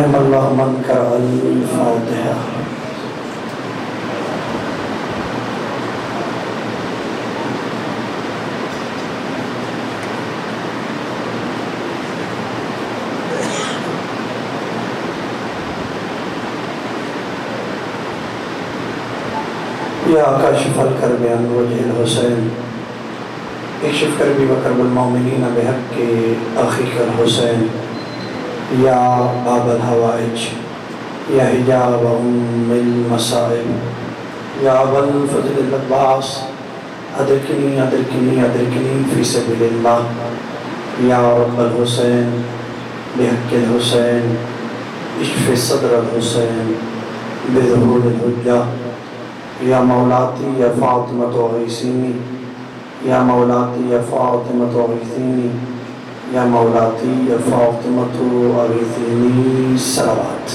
رحم اللہ من قرأ الفاتحہ۔ یا کاشف الکرب عن وجہ الحسین اکشف کربی وکرب المؤمنین بحق اخیک الحسین یا باب الحوائج یا حجاب ام المصائب یا ابا الفضل العباس ادرکنی ادرکنی ادرکنی فی سبیل اللہ یا رب الحسین بحق الحسین اشف صدر الحسین بظہور الحجہ یا مولاتی یا فاطمۃ غیثینی یا مولاتی یا فاطمۃ غیثینی یا مولاتی یا فاطمۃ غیثینی صلوات۔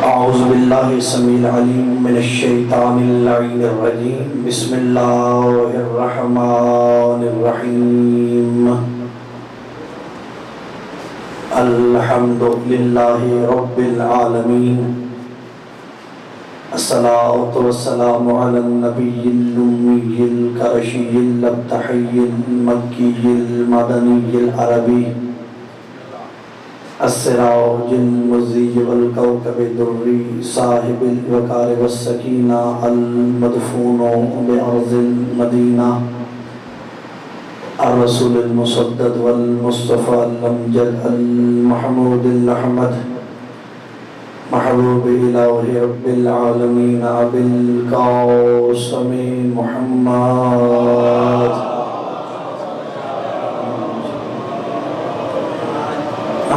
اعوذ باللہ السمیع العلیم من الشیطان اللعین الرجیم بسم اللہ الرحمن الرحیم۔ الحمد للہ رب العالمین، الصلاۃ والسلام علی النبی الامی القرشی الابتحی المکی المدنی العربی السراج المضی والکوکب الدری صاحب الوقار والسکینہ المدفون بارض المدینہ الرسول المصدد والمصطفى الامجد المحمود الاحمد محبوب الہ رب العالمین ابی القاسم محمد۔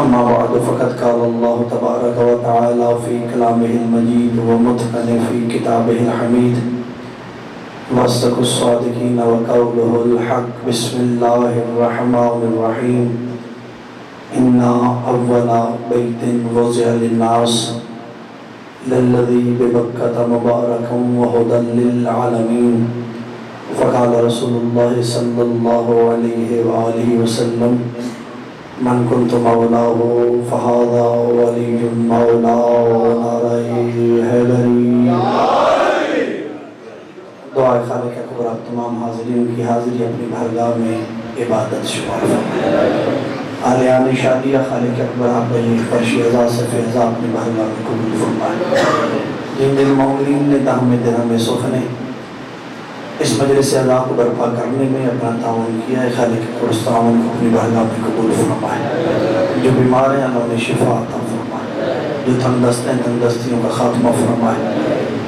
اما بعد فقد قال اللہ تبارک و تعالی فی کلامہ المجید ومتقن فی کتابہ الحمید واصدق الصادقین وقولہ الحق۔ بسم اللہ الرحمن الرحیم۔ انا اول بیت وضع للناس للذی ببکۃ مبارکا وہدی للعالمین۔ فقال رسول اللہ صلی اللہ علیہ وآلہ وسلم من کنت مولاه فهذا ولی مولانا حیدری۔ دعائے خالق اکبر آپ تمام حاضرین کی حاضری اپنی بارگاہ میں عبادت شمار فرمائے۔ آلیان شادیہ خالق اکبر آپ بھائی فرشی ازا سے فیضا اپنی بارگاہ میں قبول فرمائے۔ جن دل مولین نے دہم درہم سخنے اس مجلس ازا کو برپا کرنے میں اپنا تعاون کیا ہے، خالق اکبر اس تعاون کو اپنی بارگاہ میں قبول فرمائے۔ جو بیمار ہیں انہوں نے شفا عطا فرمائے، جو تندرست ہیں تندرستیوں کا خاتمہ فرمائے،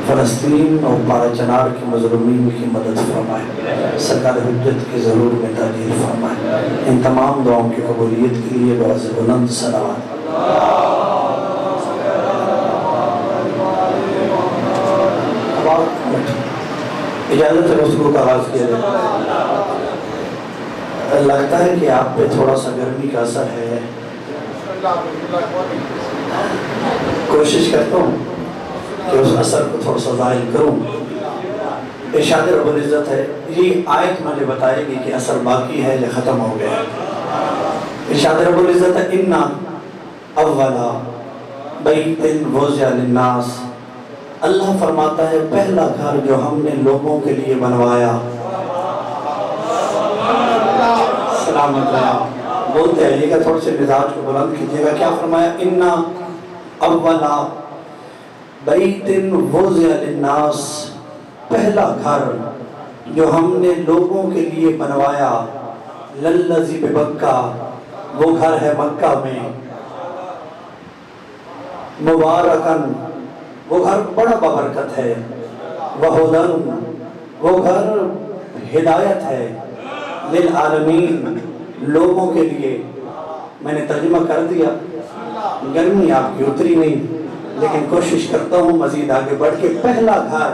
فلسطین اور پارا چنار کے مظلومین کی مدد فرمائے، سرکار حجت کے ضرور میں تعجیل فرمائے۔ ان تمام دعاؤں کی قبولیت کے لیے بعض بلند صلوات۔ اجازت رسول کا آغاز کیا جائے۔ لگتا ہے کہ آپ پہ تھوڑا سا گرمی کا اثر ہے، کوشش کرتا ہوں کہ اس اثر کو تھوڑا سا ظاہر کروں۔ ارشاد رب العزت ہے، یہ آیت مجھے بتائے گی کہ اثر باقی ہے یا ختم ہو گیا ہے۔ ارشاد رب العزت ہے، اِنَّا اَوَّلَ بَيْتٍ وُضِعَ لِلنَّاسِ۔ اللہ فرماتا ہے پہلا گھر جو ہم نے لوگوں کے لیے بنوایا، سلامت رہا بولتے ہیں یہ کہ تھوڑے سے مزاج کو بلند کیجئے گا۔ کیا فرمایا؟ اِنَّا اَوَّلَ بیت وضع للناس، پہلا گھر جو ہم نے لوگوں کے لیے بنوایا، للذی ببکہ، وہ گھر ہے مکہ میں، مبارکن، وہ گھر بڑا بابرکت ہے، وہدن، وہ گھر ہدایت ہے، للعالمین، لوگوں کے لیے۔ میں نے ترجمہ کر دیا، گرمی آپ کی اتری نہیں، لیکن کوشش کرتا ہوں مزید آگے بڑھ کے۔ پہلا گھر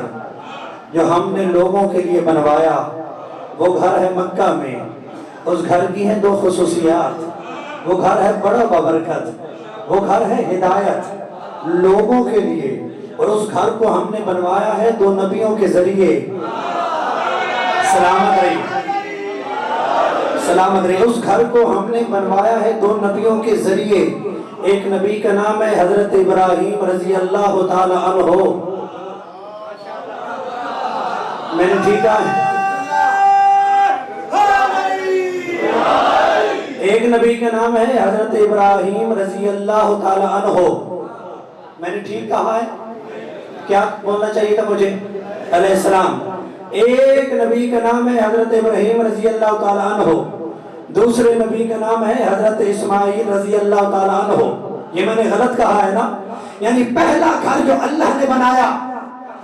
جو ہم نے لوگوں کے لیے بنوایا وہ گھر ہے مکہ میں، اس گھر کی ہیں دو خصوصیات، وہ گھر ہے بڑا بابرکت، وہ گھر ہے ہدایت لوگوں کے لیے، اور اس گھر کو ہم نے بنوایا ہے دو نبیوں کے ذریعے۔ سلامت رہی، سلامت رہے. اس گھر کو ہم نے بنوایا ہے دو نبیوں کے ذریعے. ایک نبی کا نام ہے حضرت ابراہیم رضی اللہ تعالی عنہ. میں نے ٹھیک ہے؟ ایک نبی کا نام ہے حضرت ابراہیم رضی اللہ تعالی عنہ. میں نے ٹھیک کہا ہے؟ کیا بولنا چاہیے تھا مجھے؟ علیہ السلام. ایک نبی کا نام ہے حضرت ابراہیم رضی اللہ تعالی عنہ. دوسرے نبی کا نام ہے حضرت اسماعیل رضی اللہ تعالی عنہ. یہ میں نے غلط کہا ہے نا؟ یعنی پہلا گھر جو اللہ نے بنایا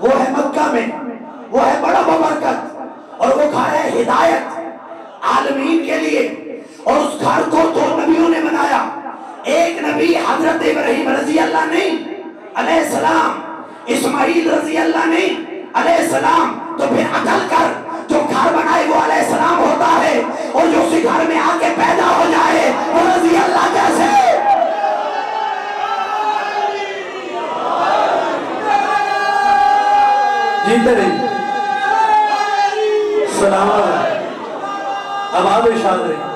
وہ ہے مکہ میں، وہ ہے بڑا بابرکت، اور وہ گھر ہے ہدایت عالمین کے لیے. اور اس گھر کو دو نبیوں نے بنایا. ایک نبی حضرت ابراہیم رضی اللہ نہیں علیہ السلام، اسماعیل رضی اللہ نہیں علیہ السلام. تو پھر عقل کر، جو گھر بنائے وہ علیہ السلام ہوتا ہے، اور جو اسی گھر میں آ کے پیدا ہو جائے وہ رضی اللہ کیسے؟ جیتے رہی سلام. اب آب ارشاد رہی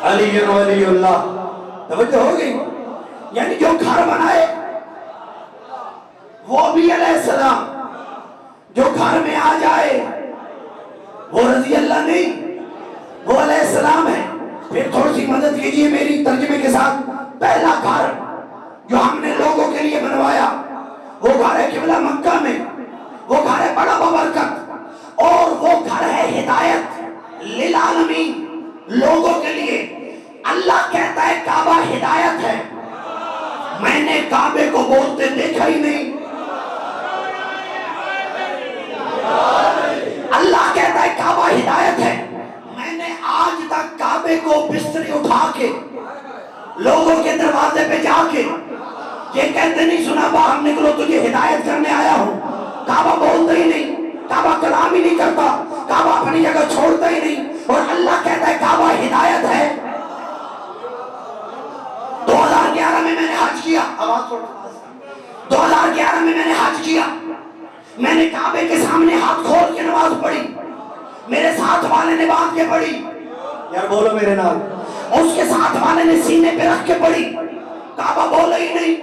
علی ولی اللہ. توجہ ہو گئی؟ یعنی جو گھر بنائے وہ بھی علیہ السلام، جو گھر میں آ جائے وہ رضی اللہ نہیں، وہ علیہ السلام ہے. پھر تھوڑی سی مدد کیجئے میری ترجمے کے ساتھ. پہلا گھر جو ہم نے لوگوں کے لیے بنوایا وہ گھر ہے قبلہ مکہ میں، وہ گھر ہے بڑا بابرکت، اور وہ گھر ہے ہدایت للعالمین، لوگوں کے لیے. اللہ کہتا ہے کعبہ ہدایت ہے. میں نے کعبے کو بولتے دیکھا ہی نہیں. اللہ کہتا ہے کعبہ ہدایت ہے. میں نے آج تک کعبے کو بستری اٹھا کے لوگوں کے دروازے پہ جا کے یہ کہتے نہیں سنا باہر نکلو تجھے ہدایت کرنے آیا ہوں. کعبہ بولتا ہی نہیں، کعبہ کلام ہی نہیں کرتا، کعبہ اپنی جگہ چھوڑتا ہی نہیں. اور اللہ کہتا ہے کعبہ ہدایت ہے. 2011 میں نے حج کیا. 2011 میں نے حج کیا. میں نے کعبے کے سامنے ہاتھ کھول کے نماز پڑھی. میرے ساتھ والے نے باندھ کے پڑھی. یار بولو میرے نال. اس کے ساتھ والے نے سینے پہ رکھ کے پڑھی. کعبہ بولا ہی نہیں.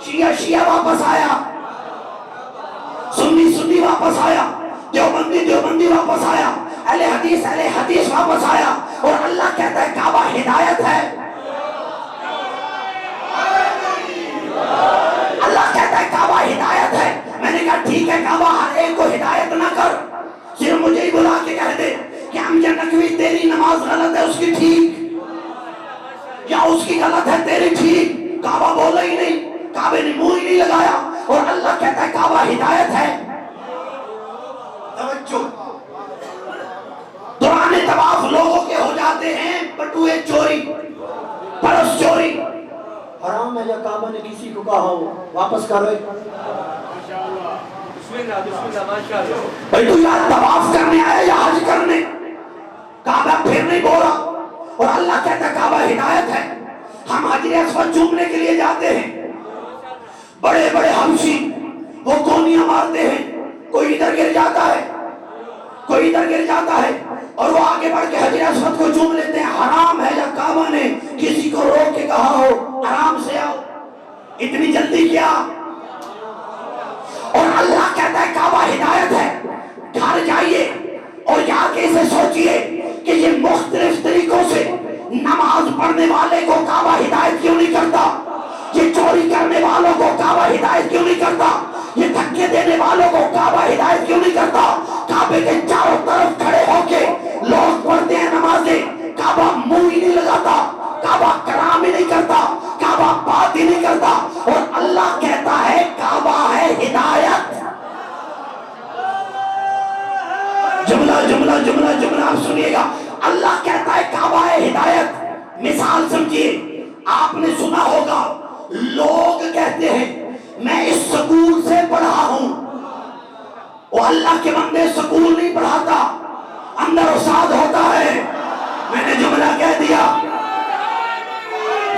شیعہ واپس آیا، سنی واپس آیا، دیوبندی واپس آیا، اہل حدیث واپس آیا. اور اللہ کہتا ہے کعبہ ہدایت ہے. اللہ کہتا ہے کعبہ ہدایت ہے. میں نے کہا ٹھیک ہے کعبہ ہر ایک کو ہدایت نہ کر، صرف مجھے ہی بلا کے کہہ دے کہ امجد نقوی تیری نماز غلط ہے اس کی ٹھیک، یا اس کی غلط ہے تیری ٹھیک. کعبہ بولا ہی نہیں، کعبے نے منہ ہی نہیں لگایا. اور اللہ کہتا ہے کعبہ ہدایت ہے. توجہ، دوران طواف لوگوں کے ہو جاتے ہیں بٹوئے چوری، پرس چوری. حرام ہے یا کعبہ نے کسی کو کہا ہو واپس کرو؟ بھائی تو یار طواف کرنے آیا یا حج کرنے؟ کعبہ پھر نہیں بولا. اور اللہ کہتا ہے کعبہ ہدایت ہے. ہم حجر اسود چومنے کے لیے جاتے ہیں، بڑے بڑے حبشی وہ کونیاں مارتے ہیں، کوئی ادھر گر جاتا ہے، کوئی ادھر گر جاتا ہے، اور وہ آگے بڑھ کے حجر اسود کو چوم لیتے ہیں. حرام ہے یا کعبہ نے کسی کو روک کے کہا ہو آرام سے آؤ، اتنی جلدی کیا؟ اور اللہ کہتا ہے کعبہ ہدایت ہے. گھر جائیے اور جا کے اسے سوچئے کہ یہ مختلف طریقوں سے نماز پڑھنے والے کو کعبہ ہدایت کیوں نہیں کرتا؟ یہ چوری کرنے والوں کو کعبہ ہدایت کیوں نہیں کرتا؟ یہ دھکے دینے والوں کو کعبہ ہدایت کیوں نہیں کرتا؟ کعبے کے چاروں طرف کھڑے ہو کے لوگ پڑھتے ہیں نمازیں، کعبہ منہ ہی نہیں لگاتا، کعبہ کلام ہی نہیں کرتا، کعبہ بات ہی نہیں کرتا. اور اللہ کہتا ہے کعبہ ہے ہدایت. جملہ آپ سنیے گا. اللہ کہتا ہے کعبہ ہے ہدایت. مثال سمجھیے، آپ نے سنا ہوگا لوگ کہتے ہیں میں اس سکول سے پڑھا ہوں. وہ اللہ کے بندے سکول نہیں پڑھاتا، اندر استاد ہوتا ہے. میں نے جملہ کہہ دیا.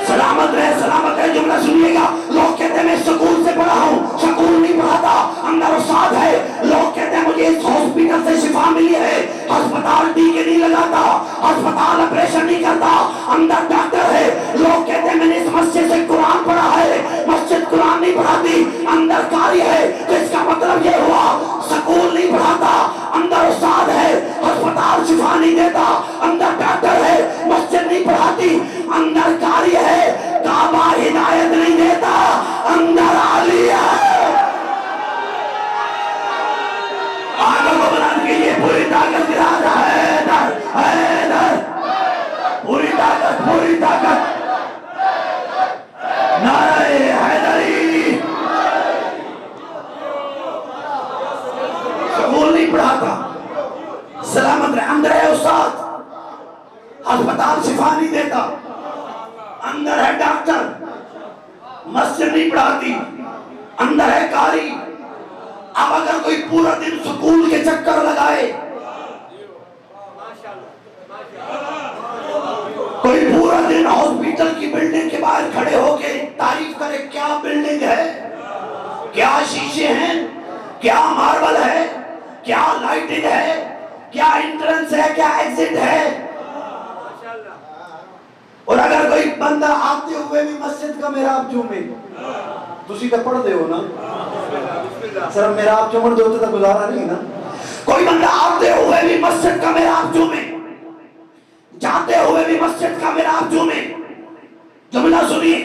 سلامت رہے جملہ سنیے گا. لوگ کہتے ہیں میں سکول سے پڑھا ہوں، سکول نہیں پڑھاتا، اندر استاد ہے. لوگ کہتے ہیں مجھے اس ہاسپٹل سے شفا ملی ہے، ہسپتال ٹیکے نہیں لگاتا، ہسپتال دیتا، اندر ڈاکٹر ہے مسجد نہیں پڑھاتی، اندر قاری ہے کعبہ ہدایت نہیں دیتا، اندر علی ہے۔ آگے کو بلند کیجئے، پوری طاقت گرا رہا ہے حیدر، حیدر، پوری طاقت، پوری طاقت، نعرہ حیدری۔ سکول نہیں پڑھاتا، سلامت رہے، اندر ہے استاد، ہسپتال شفا نہیں دیتا، اندر ہے ڈاکٹر، مسجد نہیں پڑھاتی، اندر ہے قاری۔ اب اگر کوئی پورا دن سکول کے چکر لگائے، کوئی پورا دن ہاسپٹل کی بلڈنگ کے باہر کھڑے ہو کے تعریف کرے کیا بلڈنگ ہے، کیا شیشے ہیں، کیا ماربل ہے، کیا لائٹنگ ہے، کیا انٹرنس ہے، کیا ایگزٹ ہے، اور اگر کوئی بندہ آتے ہوئے بھی مسجد کا محراب چومے، تسی تو پڑھ دے ہو نا، صرف محراب چومن دے ہوتے تو گزارا نہیں نا، کوئی بندہ آتے ہوئے بھی مسجد کا محراب چومے، جاتے ہوئے بھی مسجد کا محراب چومے، جملہ سنیے،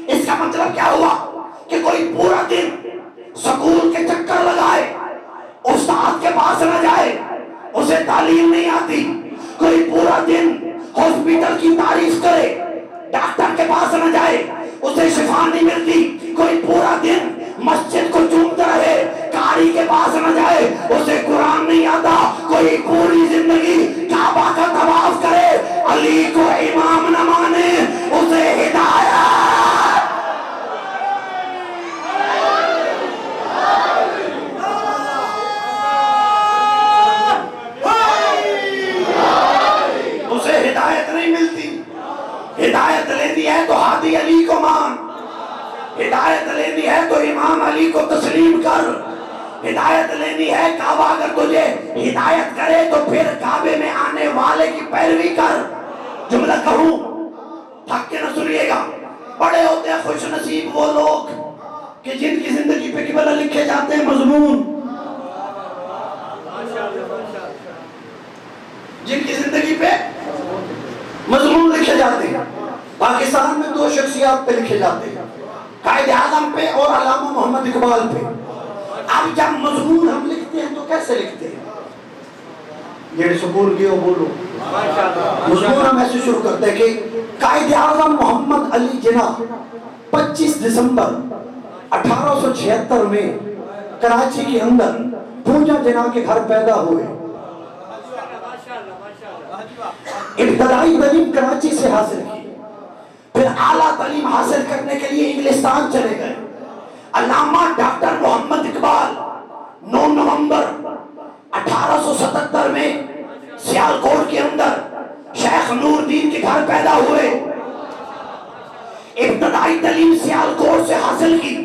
اس کا مطلب کیا ہوا کہ کوئی پورا دن سکول کے چکر لگائے، استاد کے پاس نہ جائے، اسے تعلیم نہیں آتی، کوئی پورا دن ہاسپٹل کی تعریف کرے، ڈاکٹر کے پاس نہ جائے، اسے شفا نہیں ملتی، کوئی پورا دن مسجد کو چومتا رہے، قاری کے پاس نہ جائے، اسے قرآن نہیں آتا، کوئی پوری زندگی کعبہ کا طواف کرے، علی کو امام نہ مانے، اسے ہدایت۔ اسے ہدایت نہیں ملتی، ہدایت لینی ہے تو ہادی علی کو مان، ہدایت لینی ہے تو امام علی کو تسلیم کر، ہدایت لینی ہے کعبہ اگر تجھے ہدایت کرے تو پھر کعبے میں آنے والے کی پیروی کر۔ جملہ کہوں تھک کے نہ سنیے گا، بڑے ہوتے ہیں خوش نصیب وہ لوگ کہ جن کی زندگی پہ قبلہ لکھے جاتے ہیں مضمون، جن کی زندگی پہ مضمون لکھے جاتے ہیں۔ پاکستان میں دو شخصیات پہ لکھے جاتے ہیں، قائد اعظم پہ اور علامہ محمد اقبال پہ۔ اب جب مضمون ہم لکھتے ہیں تو کیسے لکھتے ہیں؟ یہ سکول کی ہو بولو، مضمون ہم ایسے شروع کرتے ہیں کہ قائد اعظم محمد علی جناح 25 دسمبر 1876 میں کراچی کے اندر پوجا جناح کے گھر پیدا ہوئے، ابتدائی تعلیم کراچی سے حاصل کی، پھر اعلیٰ تعلیم حاصل کرنے کے لیے انگلستان چلے گئے۔ علامہ ڈاکٹر محمد اقبال 9 نومبر 1877 میں سیالکوٹ کے اندر شیخ نور الدین کے گھر پیدا ہوئے، ابتدائی تعلیم سیالکوٹ سے حاصل کی،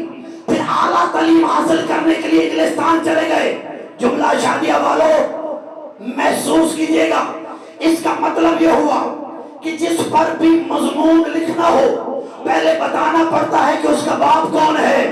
پھر اعلیٰ تعلیم حاصل کرنے کے لیے انگلستان چلے گئے۔ جملہ شادیہ والوں محسوس کیجئے گا، اس کا مطلب یہ ہوا کہ جس پر بھی مضمون لکھنا ہو پہلے بتانا پڑتا ہے کہ اس کا باپ کون ہے،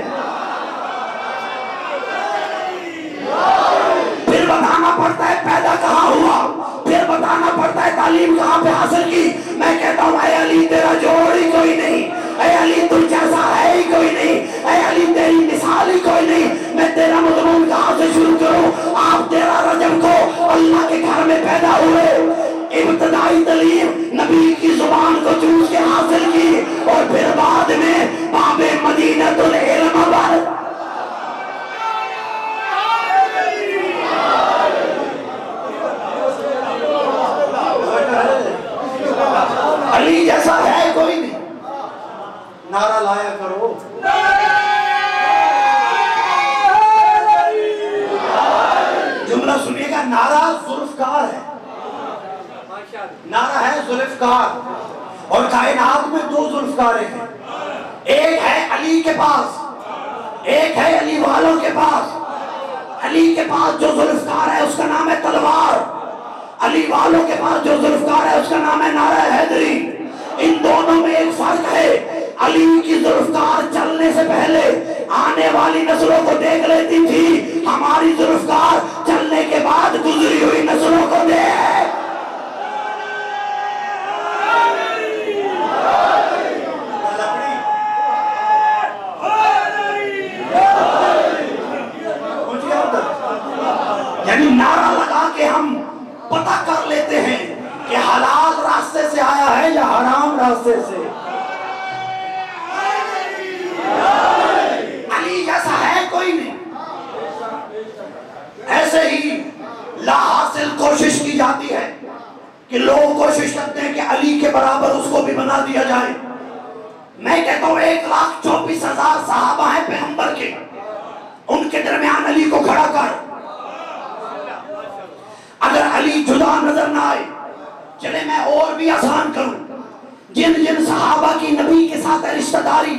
پھر بتانا پڑتا ہے پیدا کہاں ہوا، پھر بتانا پڑتا ہے تعلیم کہاں پہ حاصل کی۔ میں کہتا ہوں اے علی تیرا جوڑ ہی کوئی نہیں، اے علی تجھ جیسا ہے ہی کوئی نہیں، اے علی تیری مثال ہی کوئی نہیں۔ میں تیرا مضمون کہاں سے شروع کروں؟ آپ 13 رجب کو اللہ کے گھر میں پیدا ہوئے، ابتدائی تعلیم نبی کی زبان کو چوس کے حاصل کی، اور پھر بعد میں باب مدینۃ العلم پر علی جیسا ہے کوئی نہیں۔ نعرہ لایا کرو، جملہ سنیے گا، نعرہ ذوالفقار ہے، نعرہ ہے ذوالفقار، اور کائنات میں 2 ذوالفقار ہیں، ایک ہے علی کے پاس، ایک ہے علی والوں کے پاس۔ علی کے پاس جو ذوالفقار ہے اس کا نام ہے تلوار، علی والوں کے پاس جو ذوالفقار ہے اس کا نام ہے نعرہ حیدری۔ ان دونوں میں ایک فرق ہے، علی کی ذوالفقار چلنے سے پہلے آنے والی نسلوں کو دیکھ لیتی تھی، ہماری ذوالفقار چلنے کے بعد گزری ہوئی نسلوں کو دیکھ۔ عرصے سے. علی جیسا ہے کوئی نہیں. ایسے ہی لا حاصل کوشش کی جاتی ہے کہ لوگ کوشش کرتے ہیں کہ علی کے برابر اس کو بھی بنا دیا جائے. میں کہتا ہوں 1,24,000 صحابہ ہیں پیغمبر کے، ان کے درمیان علی کو کھڑا کر. اگر علی جدا نظر نہ آئے، چلے میں اور بھی آسان کروں، جن جن صحابہ کی نبی کے ساتھ رشتہ داری،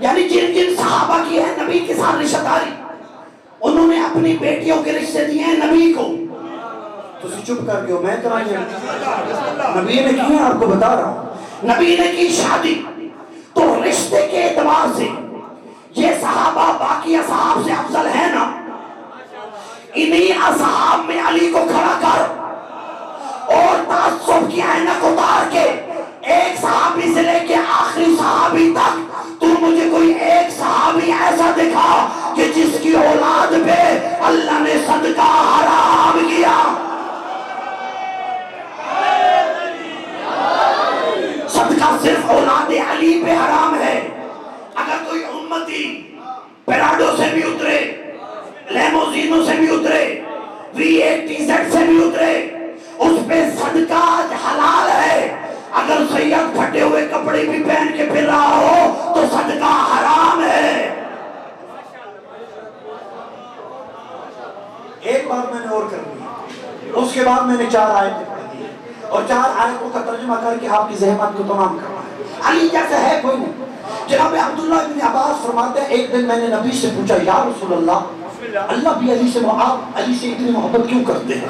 یعنی جن جن صحابہ کی ہے نبی کے ساتھ رشتہ داری، انہوں نے اپنی بیٹیوں کے رشتے دیے ہیں نبی کو. تو چپ کر گئے، میں کرا گیا، نبی نے کی ہے، آپ کو بتا رہا ہوں. نبی نے کی شادی، تو رشتے کے اعتبار سے یہ صحابہ باقی اصحاب سے افضل ہے نا. انہی اصحاب میں علی کو کھڑا کر اور تعصب کی عینک اتار کے ایک صحابی سے لے کے آخری صحابی تک تو مجھے کوئی ایک صحابی ایسا دکھا کہ جس کی اولاد پہ اللہ نے صدقہ حرام کیا. صدقہ صرف اولاد علی پہ حرام ہے. اگر کوئی امتی پیراڈو سے بھی اترے، لیموزینوں سے بھی اترے، V80Z سے بھی اترے، اس پہ صدقہ حلال ہے. اگر سید پھٹے ہوئے کپڑے بھی پہن کے پھر رہا ہو تو صدقہ حرام ہے. ایک بات میں نے اور کر دی، اس کے بعد میں نے 4 آیتیں پڑھ دی اور 4 آیتوں کا ترجمہ کر کے آپ کی ذہنات کو تمام کرنا ہے. علی جیسا ہے کوئی نہیں. جناب عبداللہ ابن عباس فرماتے ہیں ایک دن میں نے نبی سے پوچھا، یا رسول اللہ بھی علی سے آپ علی سے اتنی محبت کیوں کرتے ہیں؟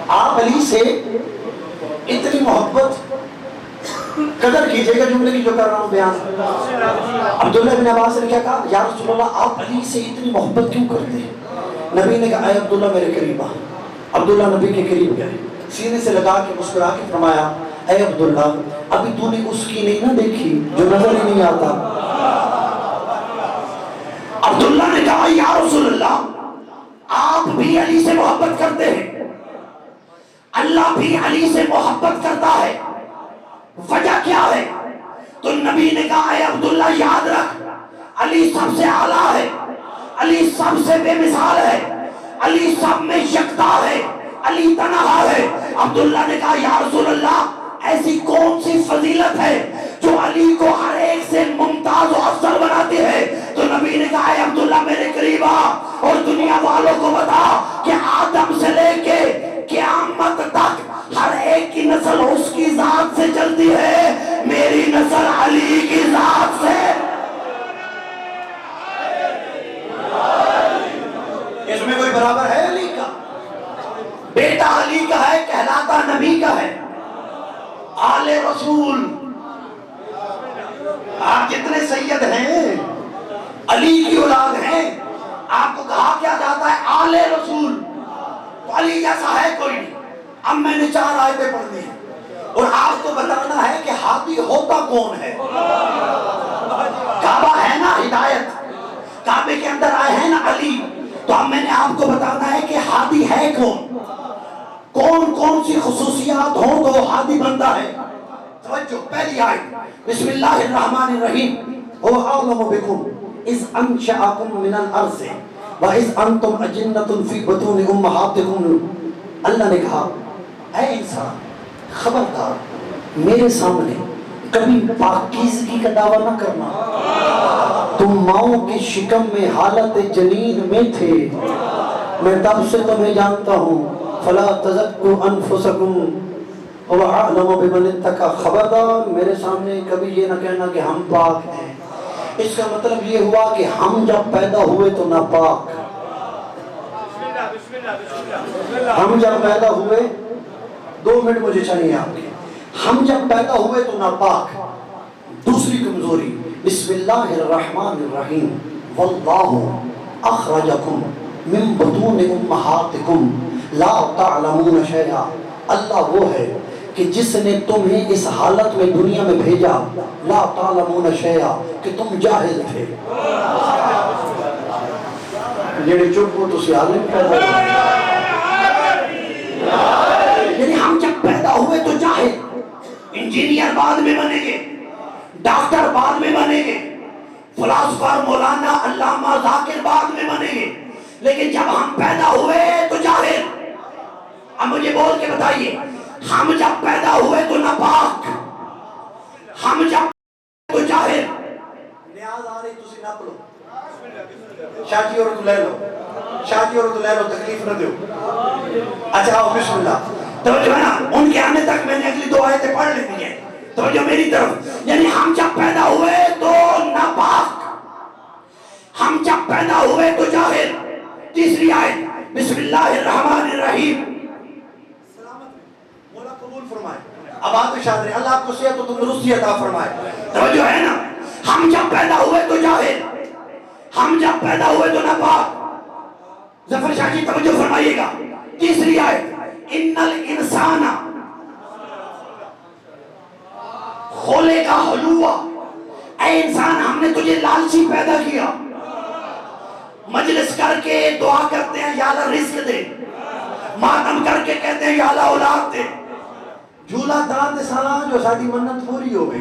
آپ علی سے اتنی محبت، قدر کیجئے گا جملے کی جو کر رہا ہوں بیان. عبداللہ ابن عباس نے کیا کہا، یا رسول اللہ آپ علی سے اتنی محبت کیوں کرتے ہیں؟ نبی نے کہا اے عبداللہ میرے قریب آ. عبداللہ نبی کے قریب گئے، سینے سے لگا کے مسکرا کے فرمایا اے عبداللہ ابھی تو نے اس کی نہیں نہ دیکھی جو نظر ہی نہیں آتا. عبداللہ نے کہا یا رسول اللہ آپ بھی علی سے محبت کرتے ہیں، اللہ بھی علی سے محبت کرتا ہے، وجہ کیا ہے؟ تو نبی نے کہا اے عبداللہ یاد رکھ علی سب سے اعلیٰ ہے، علی سب سے بے مثال ہے، علی سب میں یکتا ہے، علی تنہا ہے. عبداللہ نے کہا یا رسول اللہ ایسی کون سی فضیلت ہے جو علی کو ہر ایک سے ممتاز و افضل بناتی ہے؟ تو نبی نے کہا اے عبداللہ میرے قریب آ اور دنیا والوں کو بتا کہ آدم سے لے کے قیامت تک ہر ایک کی نسل اس کی ذات سے چلتی ہے، میری نسل علی کی ذات سے. اس میں کوئی برابر ہے علی کا؟ بیٹا علی کا ہے، کہلاتا نبی کا ہے. آل رسول، آپ جتنے سید ہیں علی کی اولاد ہیں، آپ کو کہا کیا جاتا ہے آل رسول. تو علی جیسا ہے کوئی نہیں. اب میں نے 4 آیتیں پڑھ دی اور آپ کو بتانا ہے کہ ہادی ہوتا کون ہے. کعبہ ہے نا ہدایت، کعبے کے اندر آئے ہیں نا علی. تو اب میں نے آپ کو بتانا ہے کہ ہادی ہے کون، کون کون سی خصوصیات ہوں تو وہ ہادی بنتا ہے. توجہ، پہلی آیت بسم اللہ الرحمن الرحیم هو اعلم بكم اذ انشأكم من الارض واذ انتم اجنة في بطون امهاتكم. اللہ نے کہا اے انسان خبردار میرے سامنے کبھی پاکیزگی کا دعویٰ نہ کرنا. تم ماؤں کی شکم میں حالت جنین میں تھے، میں تب سے تمہیں جانتا ہوں. فلا تزکوا انفسکم هو اعلم بمن اتقى. خبردار میرے سامنے کبھی یہ نہ کہنا کہ ہم پاک ہیں. اس کا مطلب یہ ہوا کہ ہم جب پیدا ہوئے تو ناپاک، ہم جب پیدا ہوئے 2 منٹ مجھے چاہیے آپ کے، ہم جب پیدا ہوئے تو ناپاک. دوسری کمزوری بسم اللہ الرحمن الرحیم واللہ اخرجکم من بطون امہاتکم لا تعلمون شیئا. اللہ وہ ہے کہ جس نے تمہیں اس حالت میں دنیا میں بھیجا لا تعلمون شیئا کہ تم جاہل تھے. جڑے چپ ہو تسی عالم پیدا ہوئے. یعنی ہم جب پیدا ہوئے تو جاہل، انجینئر بعد میں بنیں گے، ڈاکٹر بعد میں بنیں گے، فلاسفر مولانا علامہ ذاکر بعد میں بنیں گے، لیکن جب ہم پیدا ہوئے تو جاہل. اب مجھے بول کے بتائیے، ہم جب پیدا ہوئے تو ناپاک، ہم جب تو جاہل. نیاز آ رہی تسی نپ لو، شاہ جی اور تو لے لو، شاہ جی اور تو لے لو، تکلیف نہ دیو. اچھا آؤ بسم اللہ. توجہ ہے نا، ان کے آنے تک میں نے اگلی 2 آیتیں پڑھ لینی ہیں. توجہ میری طرف. یعنی ہم جب پیدا ہوئے تو ناپاک، ہم جب پیدا ہوئے تو جاہل. تیسری آیت بسم اللہ الرحمن الرحیم. مولا قبول فرمائے. اب آپ ارشاد رہے اللہ آپ کو صحت و تندرستی عطا فرمائے. توجہ ہے نا، ہم جب پیدا ہوئے تو جاہل، ہم جب پیدا ہوئے تو ناپاک. ظفر شاہ جی توجہ فرمائیے گا. تیسری آیت ان الانسان خلق ہلوعا. اے انسان ہم نے تجھے لالچی پیدا کیا. مجلس کر کے دعا کرتے ہیں یا اللہ رزق دے، ماتم کر کے کہتے ہیں یا اللہ اولاد دے. جھولا دان دے سالان جو ساری منت پوری ہو گئی،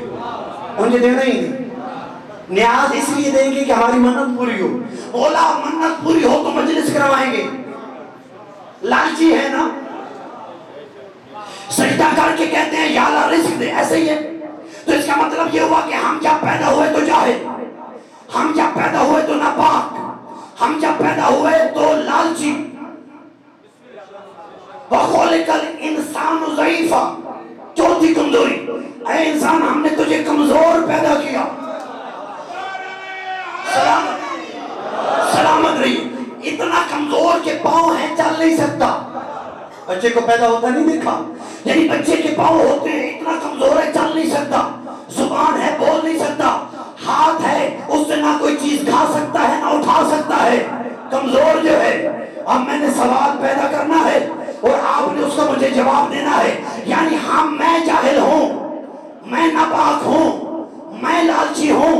انہیں دینا ہی نہیں. نیاز اس لیے دیں گے کہ ہماری منت پوری ہو. مولا منت پوری ہو تو مجلس کروائیں گے. لالچی ہے نا. سجدہ کر کے کہتے ہیں یا اللہ رزق دے، ایسے ہی ہے. تو اس کا مطلب یہ ہوا کہ ہم جب پیدا ہوئے تو جاہل، ہم جب پیدا ہوئے تو ناپاک، ہم جب پیدا ہوئے تو لالچی. وَخُلِقَ الْإِنسَانُ ضَعِيفًا. چوتھی کمزوری، اے انسان ہم نے تجھے کمزور پیدا کیا. سلامت رہی. اتنا کمزور کہ پاؤں ہیں چل نہیں سکتا. بچے کو پیدا ہوتا نہیں دیکھا، یعنی بچے کے پاؤں ہوتے ہیں، اتنا کمزور ہے چل نہیں سکتا. زبان ہے بول نہیں سکتا، ہاتھ ہے اس سے نہ کوئی چیز کھا سکتا ہے نہ اٹھا سکتا ہے. کمزور جو ہے. اب میں نے سوال پیدا کرنا ہے اور آپ نے اس کا مجھے جواب دینا ہے. یعنی میں جاہل ہوں، میں ناپاک ہوں، میں لالچی ہوں،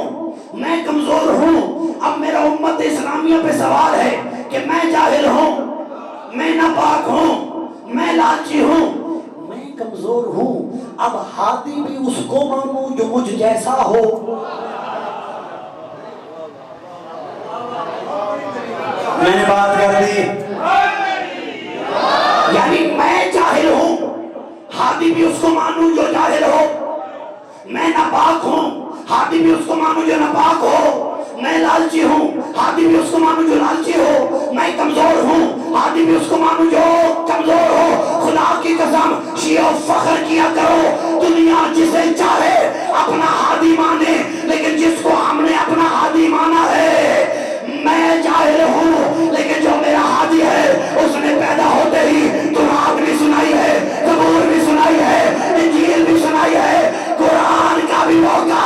میں کمزور ہوں. اب میرا امت اسلامیہ پہ سوال ہے کہ میں جاہل ہوں، میں ناپاک ہوں، میں لالچی ہوں، میں کمزور ہوں. اب ہادی بھی اس کو مانوں جو مجھ جیسا ہو. میں نے بات کر دی. یعنی میں جاہل ہوں، ہادی بھی اس کو مانوں جو جاہل ہو. میں ناپاک ہوں، ہادی بھی اس کو مانوں جو ناپاک ہو. میں لالچی ہوں، ہادی بھی اس کو مانوں جو لالچی ہو. میں کمزور ہوں، ہادی بھی اس کو مانوں جو کمزور ہو. خدا کی قسم شیعہ فخر کیا کرو، دنیا جسے چاہے اپنا ہادی مانے، لیکن جس کو ہم نے اپنا ہادی مانا ہے. میں جاہل ہوں لیکن جو میرا ہادی ہے اس نے پیدا ہوتے ہی تورات بھی سنائی ہے، زبور بھی سنائی ہے، انجیل بھی سنائی ہے، قرآن کا بھی موقع.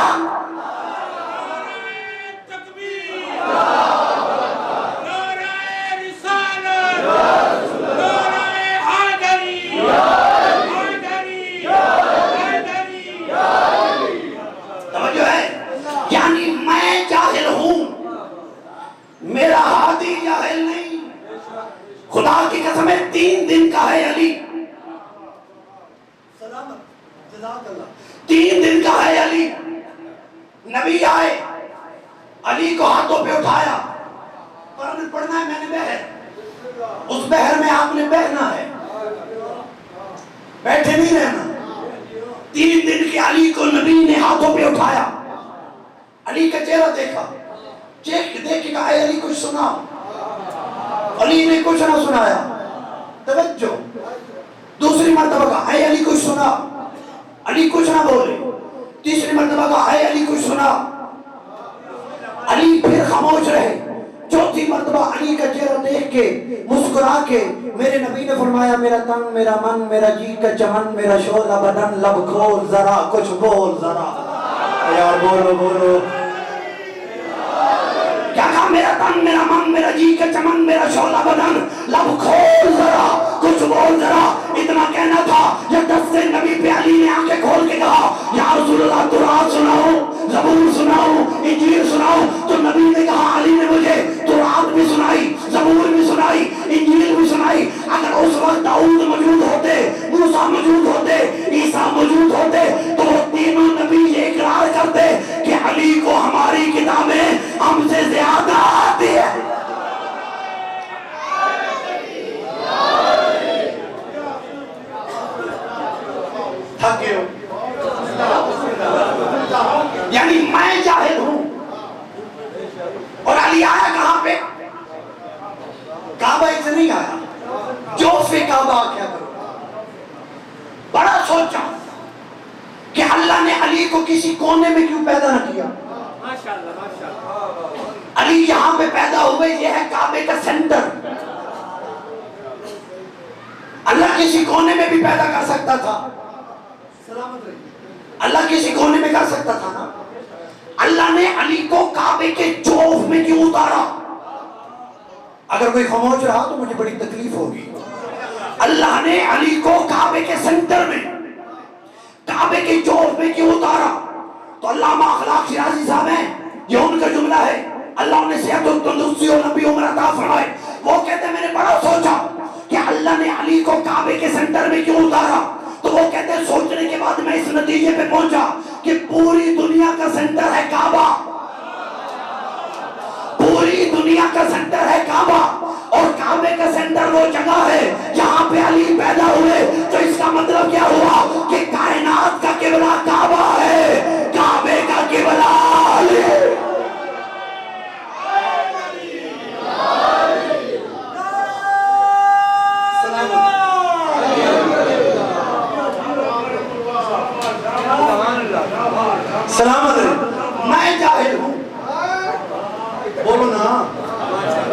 میرا ہادی جاہل نہیں. خدا کی قسم ہے 3 دن کا ہے علی. سلامت جزاک اللہ. 3 دن کا ہے علی. نبی آئے، علی کو ہاتھوں پہ اٹھایا. پڑھنا ہے میں نے بہر، اس بہر میں آپ نے بہنا ہے، بیٹھے نہیں رہنا. 3 دن کے علی کو نبی نے ہاتھوں پہ اٹھایا. علی کا چہرہ دیکھا، دیکھ کے کہا اے علی کچھ سنا. علی نے کچھ نہ سنایا. توجہ. دوسری مرتبہ کہا اے علی کچھ سنا. علی کچھ نہ بولے. تیسری مرتبہ کہا اے علی کچھ سنا. علی پھر خاموش رہے. چوتھی مرتبہ علی کا چہرہ دیکھ کے مسکرا کے میرے نبی نے فرمایا میرا تن، میرا من، میرا جی کا چمن، میرا شعلہ بدن، لب کھول ذرا کچھ بول ذرا. یار بولو بولو. کیا کہا؟ میرا تن، میرا من، میرا جی کا چمن، میرا شعلہ بدن، لب کھول ذرا کچھ بول ذرا. اتنا کہنا تھا جب دست نبی پہ علی نے آنکھیں کھول کے کہا یا رسول اللہ تورات سناؤ، زبور سناؤ، انجیل سناؤ. تو نبی نے کہا، علی نے مجھے تورات بھی سنائی، زبور کسی کونے میں کیوں پیدا نہ کیا؟ علی یہاں پہ پیدا ہوئے، یہ ہے کعبے کا سینٹر. اللہ کسی کونے میں بھی پیدا کر سکتا تھا. اللہ کسی کونے میں کر سکتا تھا نا. اللہ نے علی کو کعبے کے جوف میں کیوں اتارا؟ اگر کوئی خاموش رہا تو مجھے بڑی تکلیف ہوگی. اللہ نے علی کو کعبے کے سینٹر میں، کعبے کے جوف میں کیوں اتارا؟ تو علامہ اخلاق شیرازی صاحب ہیں، یہ ان کا جملہ ہے، اللہ نے صحت و تندرستی اور لمبی عمر عطا فرمائے. وہ کہتے ہیں میں نے بڑا سوچا کہ اللہ نے علی کو کعبے کے سینٹر میں کیوں اتارا. تو وہ کہتے ہیں سوچنے کے بعد میں اس نتیجے پہ پہنچا کہ پوری دنیا کا سینٹر ہے کعبہ. پوری دنیا کا سینٹر ہے کعبہ، اور کعبے کا سینٹر وہ جگہ ہے جہاں پہ علی پیدا ہوئے. تو اس کا مطلب کیا ہوا کہ کائنات کا قبلہ کعبہ ہے، کعبے کا قبلہ علی. سلامت رہے. میں جاہل ہوں، بولو نا،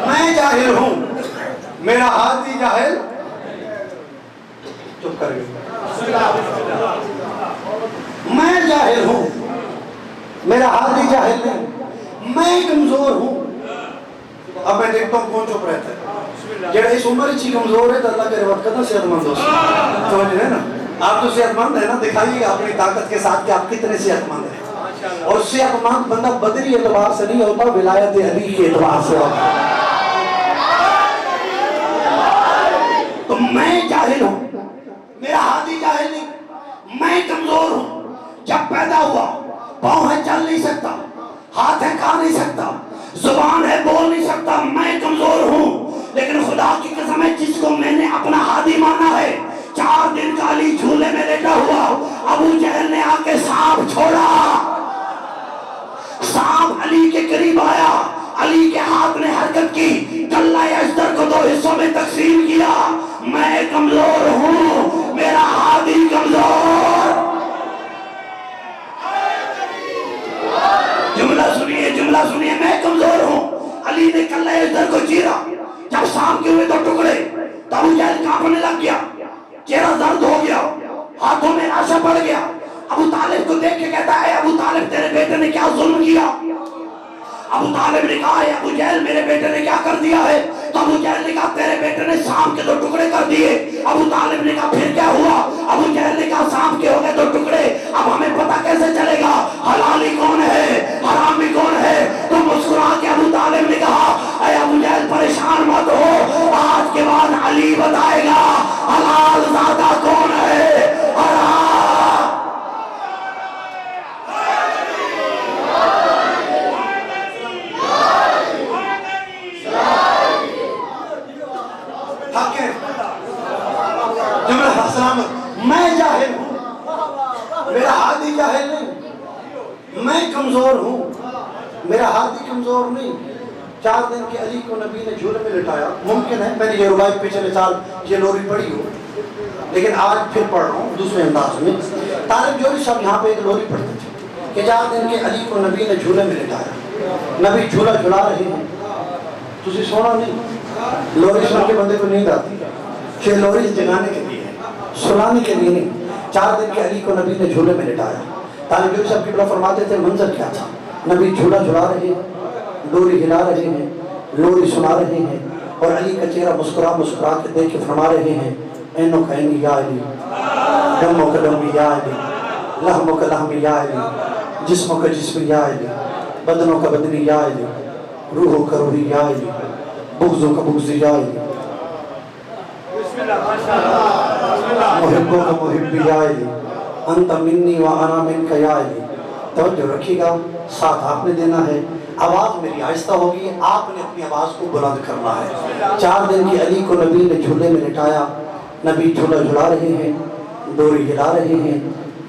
میں جاہل ہوں، میرا ہاتھی جاہل. چپ کر گئے. میں جاہل ہوں، میرا ہاتھی جاہل نہیں، میں کمزور ہوں. اب میں دیکھتا ہوں کون چپ رہتا ہے. جڑا اس عمر اچھی کمزور ہے تو اللہ کے روایت کرنا صحت مند دوست سمجھ رہے نا. آپ تو صحت مند ہے نا، دکھائیے اپنی طاقت کے ساتھ کہ آپ کتنے صحت مند ہیں. اور صحت مند بندہ بدری اعتبار سے نہیں ہوتا، ولایت علی کے اعتبار سے ہوتا. تو میں جاہل ہوں، میرا ہاتھی جاہل نہیں، میں کمزور ہوں. جب پیدا ہوا پاؤں ہے چل نہیں سکتا، ہاتھ ہے کھا نہیں سکتا، زبان ہے بول نہیں سکتا، میں کمزور ہوں. لیکن خدا کی قسم ہے جس کو میں نے اپنا ہادی مانا ہے، 4 دن کا علی جھولے میں لیٹا ہوا، ابو جہل نے آ کے سانپ چھوڑا، سانپ علی کے قریب آیا، علی کے ہاتھ نے حرکت کی، کلہ اشتر کو 2 حصوں میں تقسیم کیا. میں کمزور ہوں، میرا ہادی کمزور. جملہ سنیے، میں کمزور ہوں. علی نے کلہ اشتر کو چیرا، جب سانپ کے ہوئے 2 ٹکڑے تو ابو جہل کانپنے لگ گیا، چہرہ زرد ہو گیا، ہاتھوں میں راشا پڑ گیا. ابو طالب کو دیکھ کے کہتا ہے ابو طالب تیرے بیٹے نے کیا ظلم کیا؟ ابو طالب نے کہا ہے ابو جہل میرے بیٹے نے کیا کر دیا ہے؟ تو ابو جہل نے کہا تیرے بیٹے نے سانپ کے 2 ٹکڑے کر دیے. ابو طالب نے کہا پھر کیا ہوا؟ ابو جہل نے کہا سانپ کے ہو گئے 2 ٹکڑے. اب ہمیں پتہ کیسے چلے گا حلالی کون ہے حرامی کون ہے؟ تو مسکرا کے ابو طالب نے کہا اے ابو جہل پریشان مت ہو، آج کے بعد علی بتائے گا حلال زادہ کون ہے حرام. میں جاہل ہوں، میرا ہاتھی جاہل نہیں، میں کمزور ہوں، میرا ہاتھی کمزور نہیں. 4 دن کے علی کو نبی نے جھولے میں لٹایا. ممکن ہے میں نے یہ روایت پچھلے سال یہ لوری پڑھی ہو، لیکن آج پھر پڑھ رہا ہوں دوسرے انداز میں. طالب جوہری صاحب یہاں پہ ایک لوری پڑھتے تھے کہ 4 دن کے علی کو نبی نے جھولے میں لٹایا. نبی جھولا جھلا رہے ہیں، تسی سونا نہیں. لوری سن کے بندے کو نیند آتی کہ لوری جگانے کے لیے سنانے کے لیے نہیں. 4 دن کے علی کو نبی نے جھولے میں لٹایا. طالب جوہری صاحب قبلہ فرماتے تھے منظر کیا تھا؟ نبی جھولا جھلا رہے ہیں، لوری ہلا رہے ہیں، لوری سنا رہے ہیں، اور علی کا چہرہ مسکرا مسکرا کے دیکھ کے فرما رہے ہیں اینو کا اینی یا علی، دمو کا دمی یا علی، لحمو کا لحمی یا علی، جسمو کا جسمی یا علی، بدنو کا بدنی یا علی، روحو کا روحی یا علی، بغضو کا بغضی یا علی، محبوں کا محبی یا علی، انت منی و انا منک یا علی. توجہ رکھیے گا، ساتھ آپ نے دینا ہے. آواز میری آہستہ ہوگی، آپ نے اپنی آواز کو بلند کرنا ہے. 4 دن کی علی کو نبی نے جھولے میں لٹایا. نبی جھولا جھلا رہے ہیں، ڈوری ہلا رہے ہیں،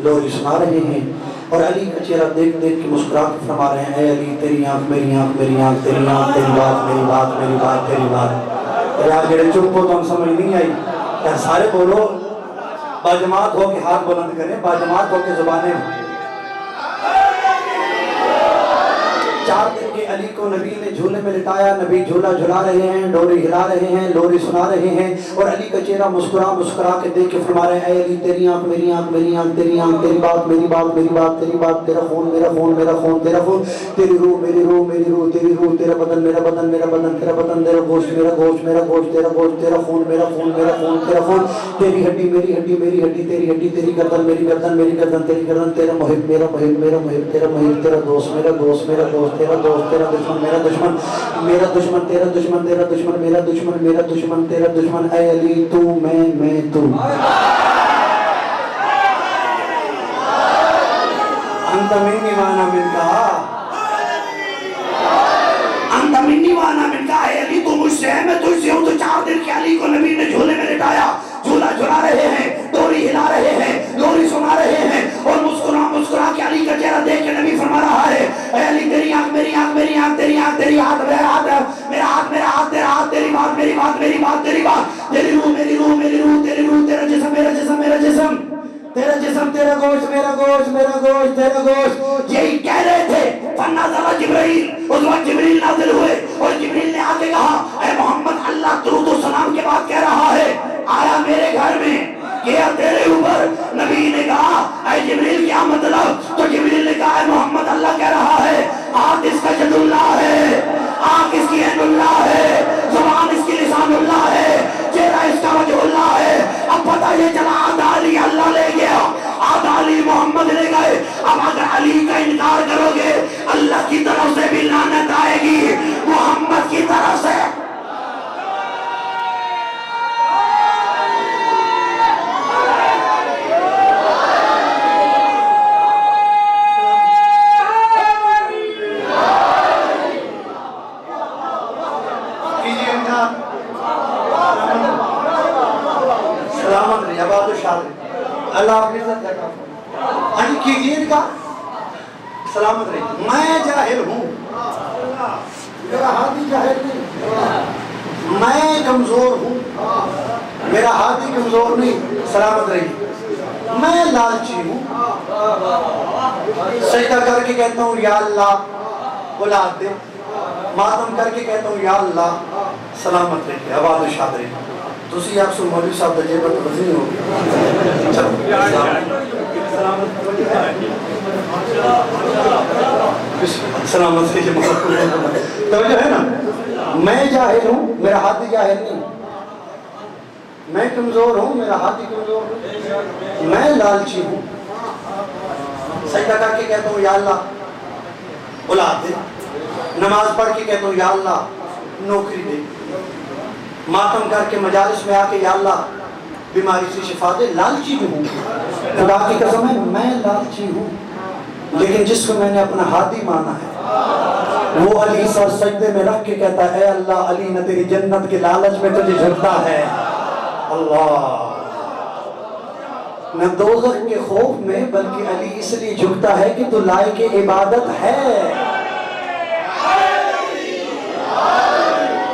لوری سنا رہے ہیں، اور علی کا چہرہ دیکھ دیکھ کے مسکرا کے فرما رہے ہیں اے علی تیری آنکھ میری آنکھ میری آنکھ تیری آنکھ، تیری بات میری بات میری بات تیری بات. یار جڑے چپ ہو تو ہم سمجھ نہیں آئی. یار سارے بولو، باجماعت ہو کے ہاتھ بلند کریں، باجماعت ہو کے زبانیں کہ علی کو نبی نے جھولے میں لٹایا، نبی جھولا جھلا رہے ہیں، ڈوری ہلا رہے ہیں، لوری سنا رہے ہیں، اور علی کا چہرہ مسکرا مسکرا کے دیکھ کے فرما رہے ہیں اے علی تیری آنکھ میری آنکھ، میری آنکھ تیری آنکھ، تیری بات میری بات، میری بات تیری بات، تیرا خون میرا خون، میرا خون تیرا خون، تیری روح میری روح، میری روح تیری روح، تیرا بدن میرا بدن، میرا بدن تیرا بدن، تیرا گوشت میرا گوشت، میرا گوشت تیرا گوشت، تیرا خون میرا خون، میرا خون تیرا خون، تیری ہڈی میری ہڈی، میری ہڈی تیری ہڈی، تیری گردن میری گردن، میری گردن تیری گردن، تیرا محب میرا محب، میرا محب تیرا محب، تیرا دوست میرا دوست، میرا دوست تیرا دوست، تیرا دشمن میرا دشمن، میرا دشمن تیرا دشمن، تیرا دشمن میرا دشمن، میرا دشمن تیرا دشمن، اے علی تو میں تو، انت منی وانا منکا، انت منی وانا منکا، اے علی تو مجھ سے ہے میں تجھ سے ہوں۔ تو 4 دن کے علی کو نبی نے جھولے میں لٹایا، جھولا جھلا رہے ہیں، ڈوری ہلا رہے ہیں، لوری سنا رہے ہیں، اور مسکرا مسکرا کے علی کا چہرہ دیکھ کے نبی فرما رہا ہے اے علی تیری آنکھ میری آنکھ، میری آنکھ تیری آنکھ، تیری ہاتھ میرا ہاتھ، میرا ہاتھ میرا ہاتھ، تیرا ہاتھ، تیری بات میری بات، میری بات تیری بات، تیری روح میری روح، میری روح تیری روح، تیرا جسم میرا جسم، میرا جسم تیرا جسم، تیرا گوشت میرا گوشت، میرا گوشت تیرا گوشت۔ یہی کہہ رہے تھے فنزل جبرائیل، اس وقت جبریل نازل ہوئے اور جبریل نے آ کے کہا اے محمد اللہ درود و سلام کے بعد کہہ رہا ہے آیا میرے گھر میں کیا تیرے اوپر؟ نبی نے کہا اے جبریل کیا مطلب؟ تو جبریل نے کہا اے محمد اللہ کہہ رہا ہے ہاتھ اس کا ید اللہ ہے، آنکھ اس کی عین اللہ ہے، زبان اس کی لسان اللہ ہے، چہرہ اس کا وجہ اللہ ہے۔ اب پتہ یہ چلا آدھا علی اللہ لے گیا، آدھا علی محمد لے گئے۔ اب اگر علی کا انکار کرو گے اللہ کی طرف سے بھی لعنت آئے گی، محمد کی طرف سے۔ سلامت رہی آباد و شاد، اللہ آپ کی عزت کرتا ہوں، ہاں جی کیجئے کا سلامت رہی۔ میں جاہل ہوں، میرا ہاتھی جاہل نہیں، میں کمزور ہوں، میرا ہاتھی کمزور نہیں، سلامت رہی۔ میں لالچی ہوں، سجدہ کر کے کہتا ہوں یا اللہ اولاد دے، ماتم کر کے کہتا ہوں یا اللہ سلامت رہی، آباد و شاد رہی۔ تسی آپ سے مولوی صاحب دا جیبت وزنی ہو گیا، چلو سلامت سے توجہ ہے نا۔ میں جاہل ہوں، میرا ہاتھی جاہل نہیں، میں کمزور ہوں، میرا ہاتھی کمزور نہیں، میں لالچی ہوں، سجدہ کر کے کہتا ہوں یا اللہ اولاد دے، نماز پڑھ کے کہتا ہوں یا اللہ نوکری دے، ماتم کر کے مجالس میں آ کے یا اللہ بیماری سے شفا دے، لالچی بھی ہوں، خدا کی قسم ہے میں لالچی ہوں، لیکن جس کو میں نے اپنا ہاتھی مانا ہے وہ علی سر سجدے میں رکھ کے کہتا ہے اے اللہ علی نہ تیری جنت کے لالچ میں تجھے جھکتا ہے، اللہ نہ دوزخ کے خوف میں، بلکہ علی اس لیے جھکتا ہے کہ تو لائق عبادت ہے۔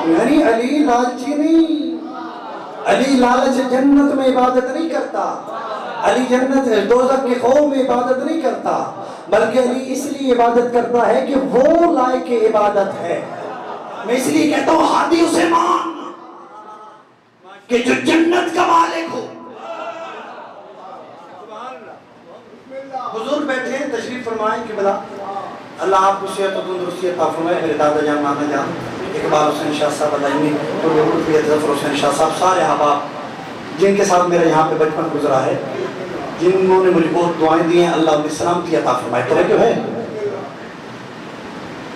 یعنی علی لالچی نہیں، علی لالچ جنت میں عبادت نہیں کرتا، علی جنت دوزخ کے خوف میں عبادت نہیں کرتا، بلکہ علی اس لیے عبادت کرتا ہے کہ وہ لائق عبادت ہے۔ میں اس لیے کہتا ہوں ہاتھی اسے مان کہ جو جنت کا مالک ہو۔ حضور بیٹھے ہیں، تشریف فرمائیں کہ بلا اللہ آپ کو صحت و تندرستی عطا فرمائے۔ میرے دادا جان نانا جان اقبال حسین شاہ صاحب علائمی، ظفر حسین شاہ صاحب، سارے احباب جن کے ساتھ میرا یہاں پہ بچپن گزرا ہے، جنہوں نے مجھے بہت دعائیں دی ہیں، اللہ انہیں سلامتی عطا فرمائے۔ توجہ ہے،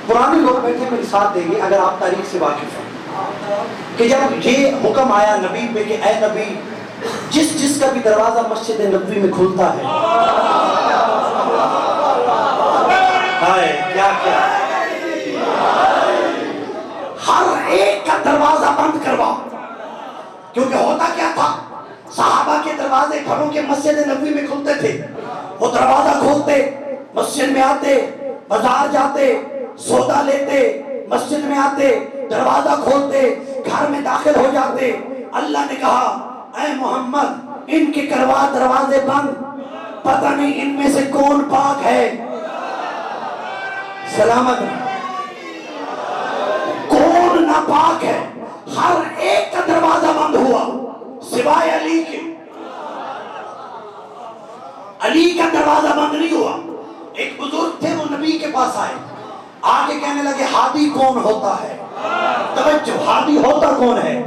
پرانے لوگ بیٹھے میرے ساتھ دیں گے اگر آپ تاریخ سے واقف ہیں کہ جب یہ حکم آیا نبی پہ کہ اے نبی جس کا بھی دروازہ مسجد نبوی میں کھلتا ہے، ہائے کیا ہر ایک کا دروازہ بند کروا، کیونکہ ہوتا کیا تھا، صحابہ کے دروازے گھروں کے مسجد نبوی میں کھلتے تھے، وہ دروازہ کھولتے، مسجد میں آتے، بازار جاتے، سودا لیتے، مسجد میں آتے، دروازہ کھولتے، گھر میں داخل ہو جاتے۔ اللہ نے کہا اے محمد ان کے کروا دروازے بند، پتہ نہیں ان میں سے کون پاک ہے، سلامت ہر ایک کا دروازہ بند ہوا سوائے علی کے. علی کا دروازہ بند نہیں ہوا. ایک بزرگ تھے، وہ نبی کے پاس آئے، آگے کہنے لگے ہادی کون ہوتا ہے؟ توجہ، ہادی ہوتا کون ہے؟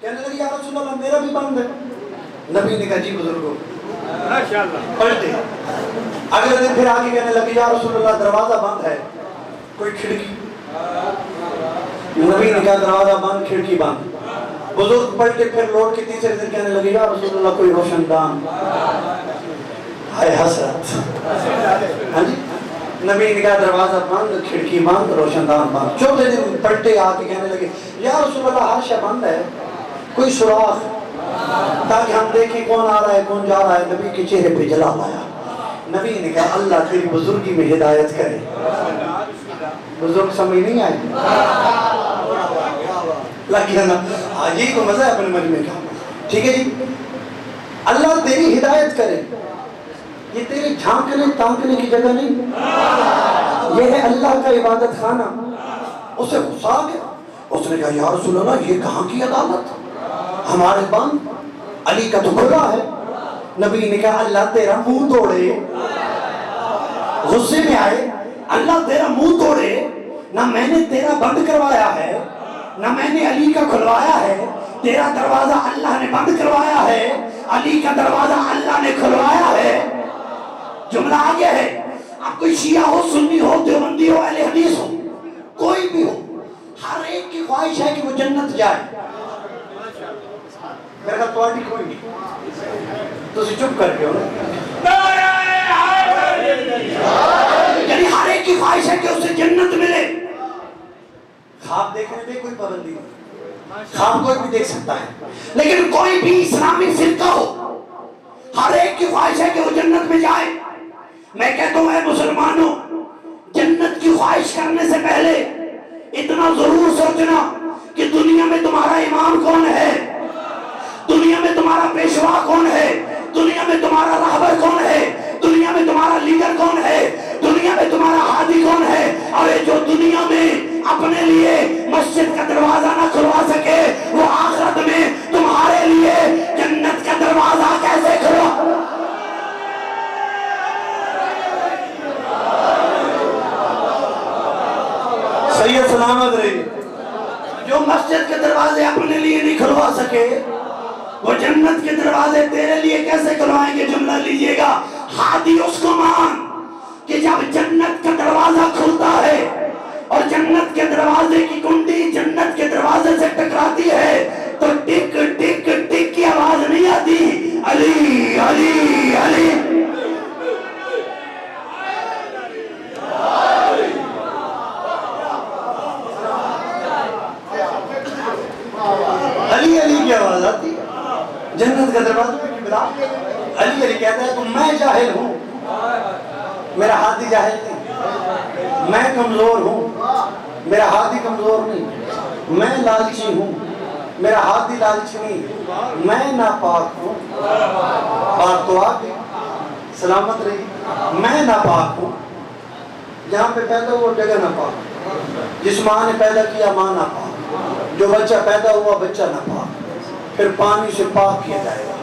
کہنے لگے یا رسول اللہ میرا بھی بند ہے. نبی نے کہا جی بزرگوں پلٹے. اگلے دن پھر آگے کہنے لگے یا رسول اللہ دروازہ بند ہے، کوئی کھڑکی. نبی نے کہا دروازہ بند، کھڑکی بند. بزرگ پلٹے، پھر لوٹ کے تیسرے دن کہنے لگے یا رسول اللہ کوئی روشن دان. ہائے حسرت. ہاں جی، نبی نے کہا دروازہ بند، کھڑکی بند، روشن دان بند. چوتھے دن پلٹے آ کے کہنے لگے یا رسول اللہ ہر شے بند ہے، کوئی سراغ تاکہ ہم دیکھیں کون آ رہا ہے کون جا رہا ہے. نبی کے چہرے پہ جلال آیا. نبی نے کہا اللہ تیری بزرگی میں ہدایت کرے. بزرگ سمجھ نہیں آئی؟ لگیا نا آج ہی کو مزہ ہے اپنے مجمع کا. ٹھیک ہے جی، اللہ تیری ہدایت کرے. یہ تیری جھانکنے تانکنے کی جگہ نہیں، یہ ہے اللہ کا عبادت خانہ. اسے غصہ آ گیا. اس نے کہا یا رسول اللہ یہ کہاں کی عدالت، ہمارے بند، علی کا تو کھلا ہے. نبی نے کہا اللہ تیرا منہ توڑے. غصے میں آئے، اللہ تیرا منہ توڑے، نہ میں نے تیرا بند کروایا ہے نہ میں نے علی کا کھلوایا ہے. تیرا دروازہ اللہ نے بند کروایا ہے، علی کا دروازہ اللہ نے کھلوایا ہے. جملہ آگے ہے. اب کوئی شیعہ ہو، سنی ہو، دیوبندی ہو، اہل حدیث ہو، کوئی بھی ہو، ہر ایک کی خواہش ہے کہ وہ جنت جائے. میرے کہا توڑی کوئی نہیں، تو اسی چپ کر کے ہو. یعنی ہر ایک کی خواہش ہے کہ اسے جنت ملے. خواب دیکھنے میں کوئی پابندی نہیں، خواب کوئی بھی دیکھ سکتا ہے. لیکن کوئی بھی اسلامی فرقہ ہو، ہر ایک کی خواہش ہے کہ وہ جنت میں جائے. میں کہتا ہوں اے مسلمانوں، جنت کی خواہش کرنے سے پہلے اتنا ضرور سوچنا کہ دنیا میں تمہارا امام کون ہے، دنیا میں تمہارا پیشوا کون ہے، دنیا میں تمہارا رہبر کون ہے، دنیا میں تمہارا لیڈر کون ہے، دنیا میں تمہارا ہادی کون ہے. اور جو دنیا میں اپنے لیے مسجد کا دروازہ نہ کھلوا سکے، وہ آخرت میں تمہارے لیے جنت کا دروازہ کیسے کھلوا. سید سلامت رہی. جو مسجد کے دروازے اپنے لیے نہیں کھلوا سکے، وہ جنت کے دروازے تیرے لیے کیسے کھلوائیں گے. جملہ لیجئے گا، ہادی اس کو مان کہ جب جنت کا دروازہ کھلتا ہے اور جنت کے دروازے کی کنڈی جنت کے دروازے سے ٹکراتی ہے تو ٹک ٹک ٹک کی آواز نہیں آتی، علی علی علی. علی علی کی آواز آتی ہے جنت کا دروازہ کی بلا. علی علی کہتا ہے تو میں جاہل ہوں، میرا ہادی جاہل نہیں، میں کمزور ہوں، میرا ہادی کمزور نہیں، میں لالچی ہوں، میرا ہادی لالچی نہیں، میں ناپاک ہوں. بات تو آگے سلامت رہی. میں ناپاک ہوں، جہاں پہ پیدا ہوا جگہ ناپاک، جس ماں نے پیدا کیا ماں ناپاک، جو بچہ پیدا ہوا بچہ ناپاک، پھر پانی سے پاک کیا جائے گا.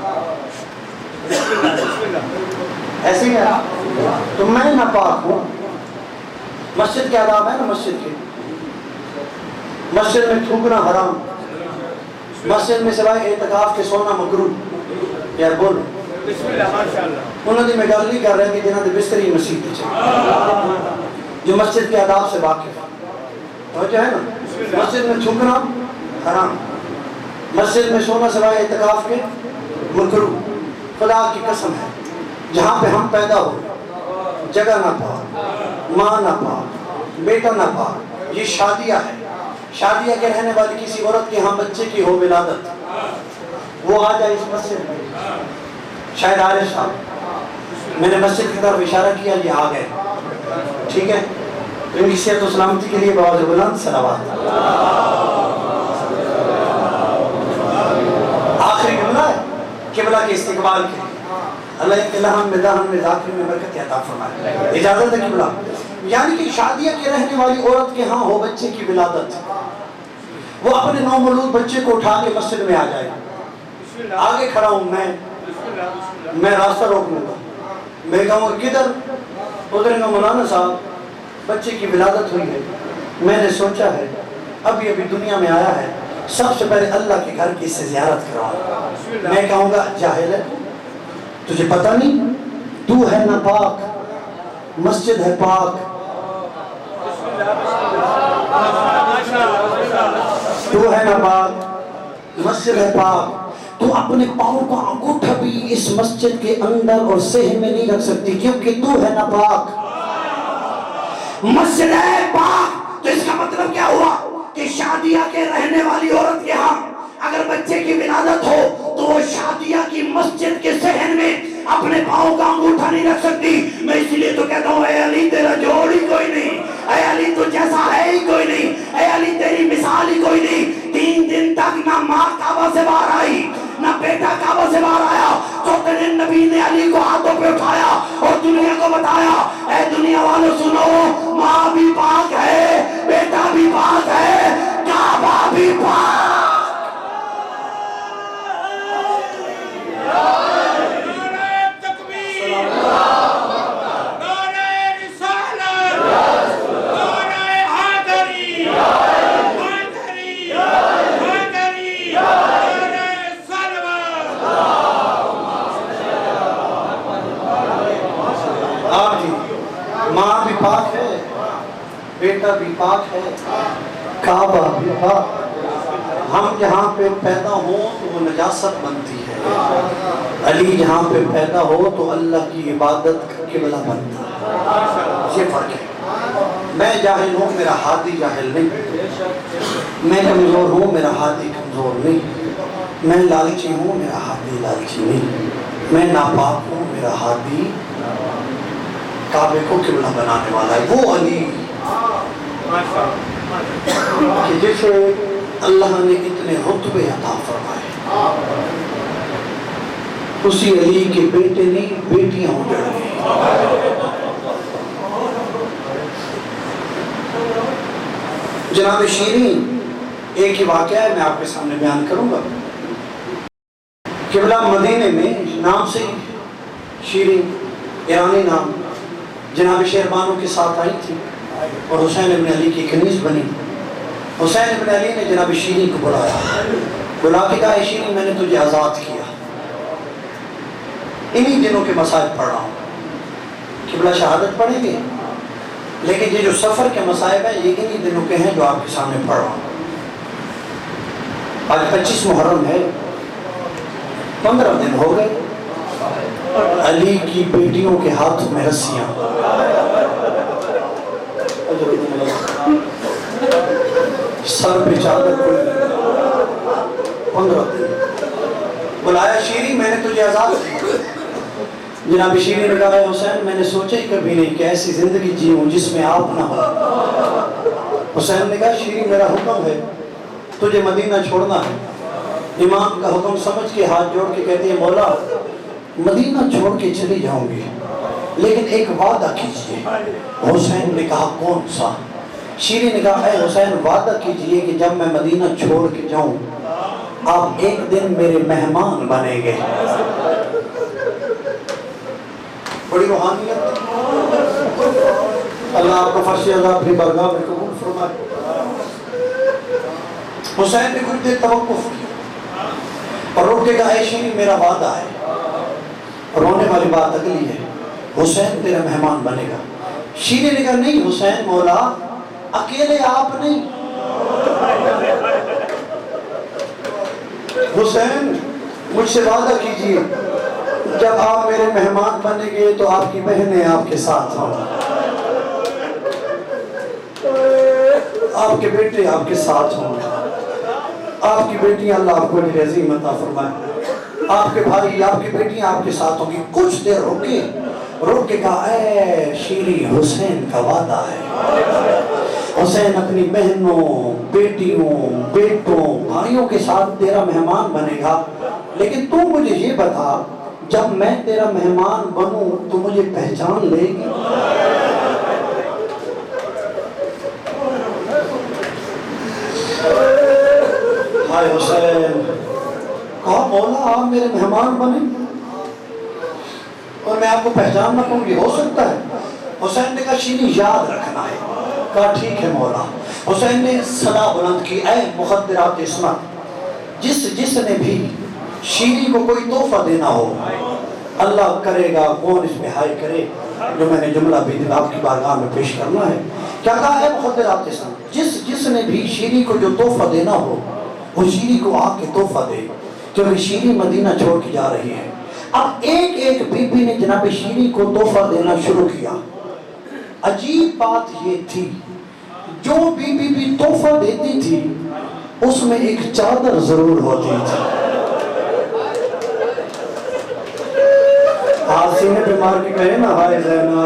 ایسے ہی ہے. تو میں ناپاک ہوں. مسجد کے آداب ہے نا، مسجد کے، مسجد میں تھوکنا حرام، مسجد میں سوائے اعتکاف کے سونا مکروہ. یار بولو انہوں نے میں گل نہیں کر رہے کہ جنہوں نے بستری مسجد جو مسجد کے آداب سے واقف ہے، جو ہے نا مسجد میں تھوکنا حرام، مسجد میں سونا سوائے اعتکاف کے مکروہ. خدا کی قسم ہے جہاں پہ ہم پیدا ہو جگہ نہ پاک، ماں نہ پاک، بیٹا نہ پاک. یہ شادیہ ہے، شادیہ کے رہنے والی کسی عورت کے ہاں بچے کی ہو ولادت، وہ آ جائے اس مسجد میں. شاید عارف صاحب میں نے مسجد کی طرف اشارہ کیا، یہ آ گئے. ٹھیک ہے، ان کی صحت و سلامتی کے لیے بآواز بلند صلوات. آخری جملہ ہے قبلہ کے استقبال کے. اللہ الہم بدہم میں ذاکر میں برکت عطا فرمائے. اجازت ہے قبلہ. یعنی کہ شادیہ کے رہنے والی عورت کے ہاں ہو بچے کی ولادت، وہ اپنے نومولود بچے کو اٹھا کے مسجد میں آ جائے، آگے کھڑا ہوں میں راستہ روک لوں گا، میں کہوں گا کدھر؟ ادھر کا مولانا صاحب بچے کی ولادت ہوئی ہے، میں نے سوچا ہے ابھی دنیا میں آیا ہے، سب سے پہلے اللہ کے گھر کی اس سے زیارت کرا۔ میں کہوں گا جاہل ہے، تجھے پتہ نہیں تو ہے ناپاک، مسجد ہے پاک، تو ہے ناپاک، مسجد ہے پاک، تو اپنے پاؤں کا انگوٹھا بھی اس مسجد کے اندر اور صحن میں نہیں رکھ سکتی کیونکہ تو ہے ناپاک۔ مسجد ہے پاک تو اس کا مطلب کیا ہوا کہ شادیہ کے رہنے والی عورت کے ہاں اگر بچے کی ولادت ہو تو وہ شادیہ کی مسجد کے صحن میں اپنے پاؤں کا انگوٹھا نہیں رکھ سکتی۔ میں اس لیے تو کہتا ہوں اے علی تیرا جوڑ ہی کوئی نہیں، اے علی تو جیسا ہے ہی کوئی نہیں، اے علی تیری مثال ہی کوئی نہیں۔ 3 دن تک نہ ماں کعبہ سے باہر آئی نہ بیٹا کعبہ سے باہر آیا، چوتھے دن نبی نے علی کو ہاتھوں پہ اٹھایا اور دنیا کو بتایا اے دنیا والوں سنو، ماں بھی پاک ہے، بیٹا بھی پاک ہے، کعبہ بھی پاک۔ ماں بھی پاک ہے، بیٹا بھی پاک ہے، کعبہ بھی پاک۔ ہم جہاں پہ پیدا ہوں تو وہ نجاست بنتی ہے، علی جہاں پہ پیدا ہو تو اللہ کی عبادت کا قبلہ بنتا ہے۔ یہ فرق ہے۔ میں جاہل ہوں، میرا ہادی جاہل نہیں، میں کمزور ہوں، میرا ہادی کمزور نہیں، میں لالچی ہوں، میرا ہادی لالچی نہیں، میں ناپاک ہوں، میرا ہادی کعبے کو قبلہ بنانے والا ہے۔ وہ علی کہ جسے اللہ نے اتنے رتبے عطا فرمائے، اسی علی کے بیٹے نہیں بیٹیاں اجڑ گئی۔ جناب شیرین ایک ہی واقعہ ہے، میں آپ کے سامنے بیان کروں گا۔ قبلہ مدینے میں نام سے شیرین ایرانی نام جناب شہربانوں کے ساتھ آئی تھی اور حسین ابن علی کی کنیز بنی۔ حسین ابن علی نے جناب شیرین کو بلا کے کہا شیرین میں نے تجھے آزاد کیا، انہی دنوں کے مصائب پڑھ رہا ہوں، قبلہ شہادت پڑھیں گے لیکن یہ جو سفر کے مصائب ہیں یہ انہی دنوں کے ہیں جو آپ کے سامنے پڑھ رہا ہوں۔ آج 25 محرم ہے، 15 دن ہو گئے، علی کی بیٹیوں کے ہاتھ میں رسیاں، سر پہ چادر کوئی 15 دن۔ بلایا شیرین میں نے تجھے آزاد کیا۔ جناب شیرین نے کہا حسین میں نے سوچا ہی کبھی نہیں کہ ایسی زندگی جیوں جس میں آپ نہ ہو۔ حسین نے کہا شیرین میرا حکم ہے، تجھے مدینہ چھوڑنا ہے۔ امام کا حکم سمجھ کے ہاتھ جوڑ کے کہتی ہے مولا مدینہ چھوڑ کے چلی جاؤں گی لیکن ایک وعدہ کیجئے۔ حسین نے کہا کون سا؟ شیرین نے کہا اے حسین وعدہ کیجئے کہ جب میں مدینہ چھوڑ کے جاؤں آپ ایک دن میرے مہمان بنیں گے۔ بڑی روحانیت، اللہ آپ کو فرش عذاب اپنی برگاہ میں قبول فرمائے۔ حسین نے کچھ دیر توقف کیا اور اٹھ کے کہا اے شیرین میرا وعدہ ہے، رونے والی بات اگلی ہے، حسین تیرا مہمان بنے گا۔ شیرین نے کہا نہیں حسین مولا اکیلے آپ نہیں، حسین مجھ سے وعدہ کیجئے جب آپ میرے مہمان بنیں گے تو آپ کی بہنیں آپ کے ساتھ ہوں، آپ کے بیٹے آپ کے ساتھ ہوں، آپ کی بیٹیاں اللہ آپ کو عظیم عطا فرمائے، آپ کے بھائی آپ کی بیٹیاں آپ کے ساتھ ہوں گی۔ کچھ دیر رک کے کہا اے شیرین حسین کا وعدہ ہے، حسین اپنی بہنوں بیٹیوں بیٹوں بھائیوں کے ساتھ تیرا مہمان بنے گا لیکن تو مجھے یہ بتا جب میں تیرا مہمان بنوں تو مجھے پہچان لے گی؟ میرے مہمان بنے اور میں آپ کو پہچان نہ پاؤں، یہ ہو سکتا ہے؟ حسین نے کہا شیریں یاد رکھنا ہے۔ کہا ٹھیک ہے مولا۔ حسین نے صدا بلند کی، اے مخدرات عصمت، جس نے بھی شیریں کو کوئی تحفہ دینا ہو اللہ کرے گا، کون اس میں ہائے کرے، جو میں نے جملہ بھی آپ کی بارگاہ میں پیش کرنا ہے۔ کیا کہا ہے مخدرات عصمت، جس نے بھی شیریں کو جو تحفہ دینا ہو وہ شیریں کو آ کے تحفہ دے، کیونکہ شیریں مدینہ چھوڑ کے جا رہی ہے۔ اب ایک ایک بی بی نے جناب شیریں کو تحفہ دینا شروع کیا۔ عجیب بات یہ تھی، جو بی بی بھی تحفہ دیتی تھی اس میں ایک چادر ضرور ہوتی تھی۔ آپ سینے پہ مار کے کہے نا ہائے زینب۔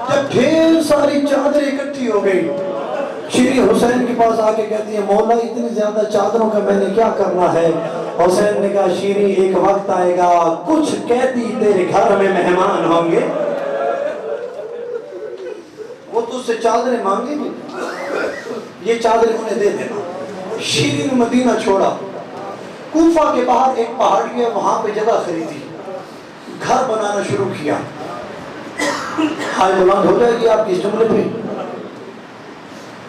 جب ڈھیر ساری چادریں اکٹھی ہو گئی، شیریں حسین کے پاس آ کے کہتی ہے مولا اتنی زیادہ چادروں کا میں نے کیا کرنا ہے؟ حسین نے کہا شیریں ایک وقت آئے گا کچھ قیدی تیرے گھر میں مہمان ہوں گے، وہ تجھ سے چادریں مانگیں گے، یہ چادریں انہیں دے دینا۔ شیریں نے مدینہ چھوڑا، کوفہ کے باہر ایک پہاڑی ہے وہاں پہ جگہ خریدی، گھر بنانا شروع کیا۔ ہائے بلند ہو جائے گی آپ کی اس جملے پہ۔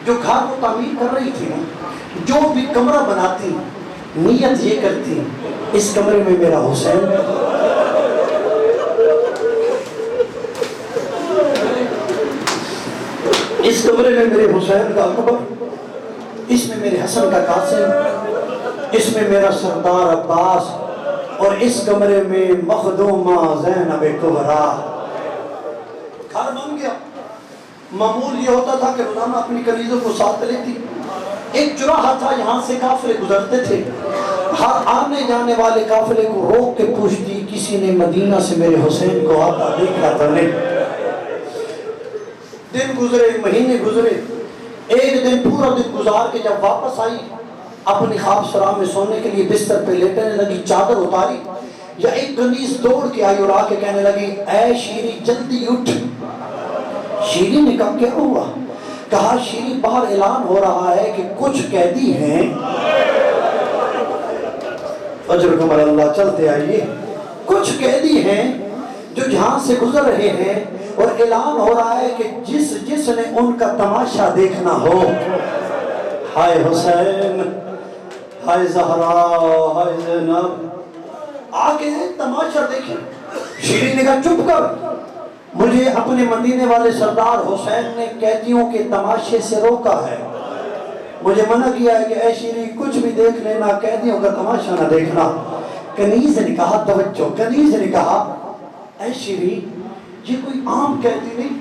جو گھر کو تعمیر کر رہی تھی نا، جو بھی کمرہ بناتی نیت یہ کرتی اس کمرے میں میرا حسین ہے، اس کمرے میں میرے حسین کا اکبر، اس میں میرے حسن کا قاسم، اس میں میرا سردار عباس، اور اس کمرے میں مخدومہ زینب کبریٰ۔ گھر بن گیا۔ معمول یہ ہوتا تھا کہ روزانہ اپنی کنیزوں کو ساتھ لیتی۔ ایک چراہا تھا، یہاں سے قافلے گزرتے تھے، ہر آنے جانے والے قافلے کو روک کے پوچھتی کسی نے مدینہ سے میرے حسین کو آتا دیکھا تو نہیں؟ دن گزرے، مہینے گزرے، ایک دن پورا دن گزار کے جب واپس آئی اپنی خواب سرا میں سونے کے لیے بستر پہ لیٹنے لگی، چادر اتاری، یا ایک کنیز دوڑ کے آئی اور آ کے کہنے لگی اے شیریں جلدی اٹھ۔ شیریں نے کہا کیا ہوا؟ کہا شیریں باہر اعلان ہو رہا ہے کہ کچھ قیدی ہیں، اجرکم اللہ، چلتے آئیے، کچھ قیدی ہیں جو جہاں سے گزر رہے ہیں، اور اعلان ہو رہا ہے کہ جس نے ان کا تماشا دیکھنا ہو، ہائے حسین، ہائے زہرا، ہائے زینب، آگے تماشا دیکھیں۔ شیریں نے کہا چپ کر، مجھے اپنے مدینے والے سردار حسین نے قیدیوں کے تماشے سے روکا ہے، مجھے منع کیا ہے کہ اے شیریں کچھ بھی دیکھ لینا، قیدیوں کا تماشا نہ دیکھنا۔ کنیز نے کہا توجہ، کنیز نے کہا اے شیریں یہ کوئی عام قیدی نہیں،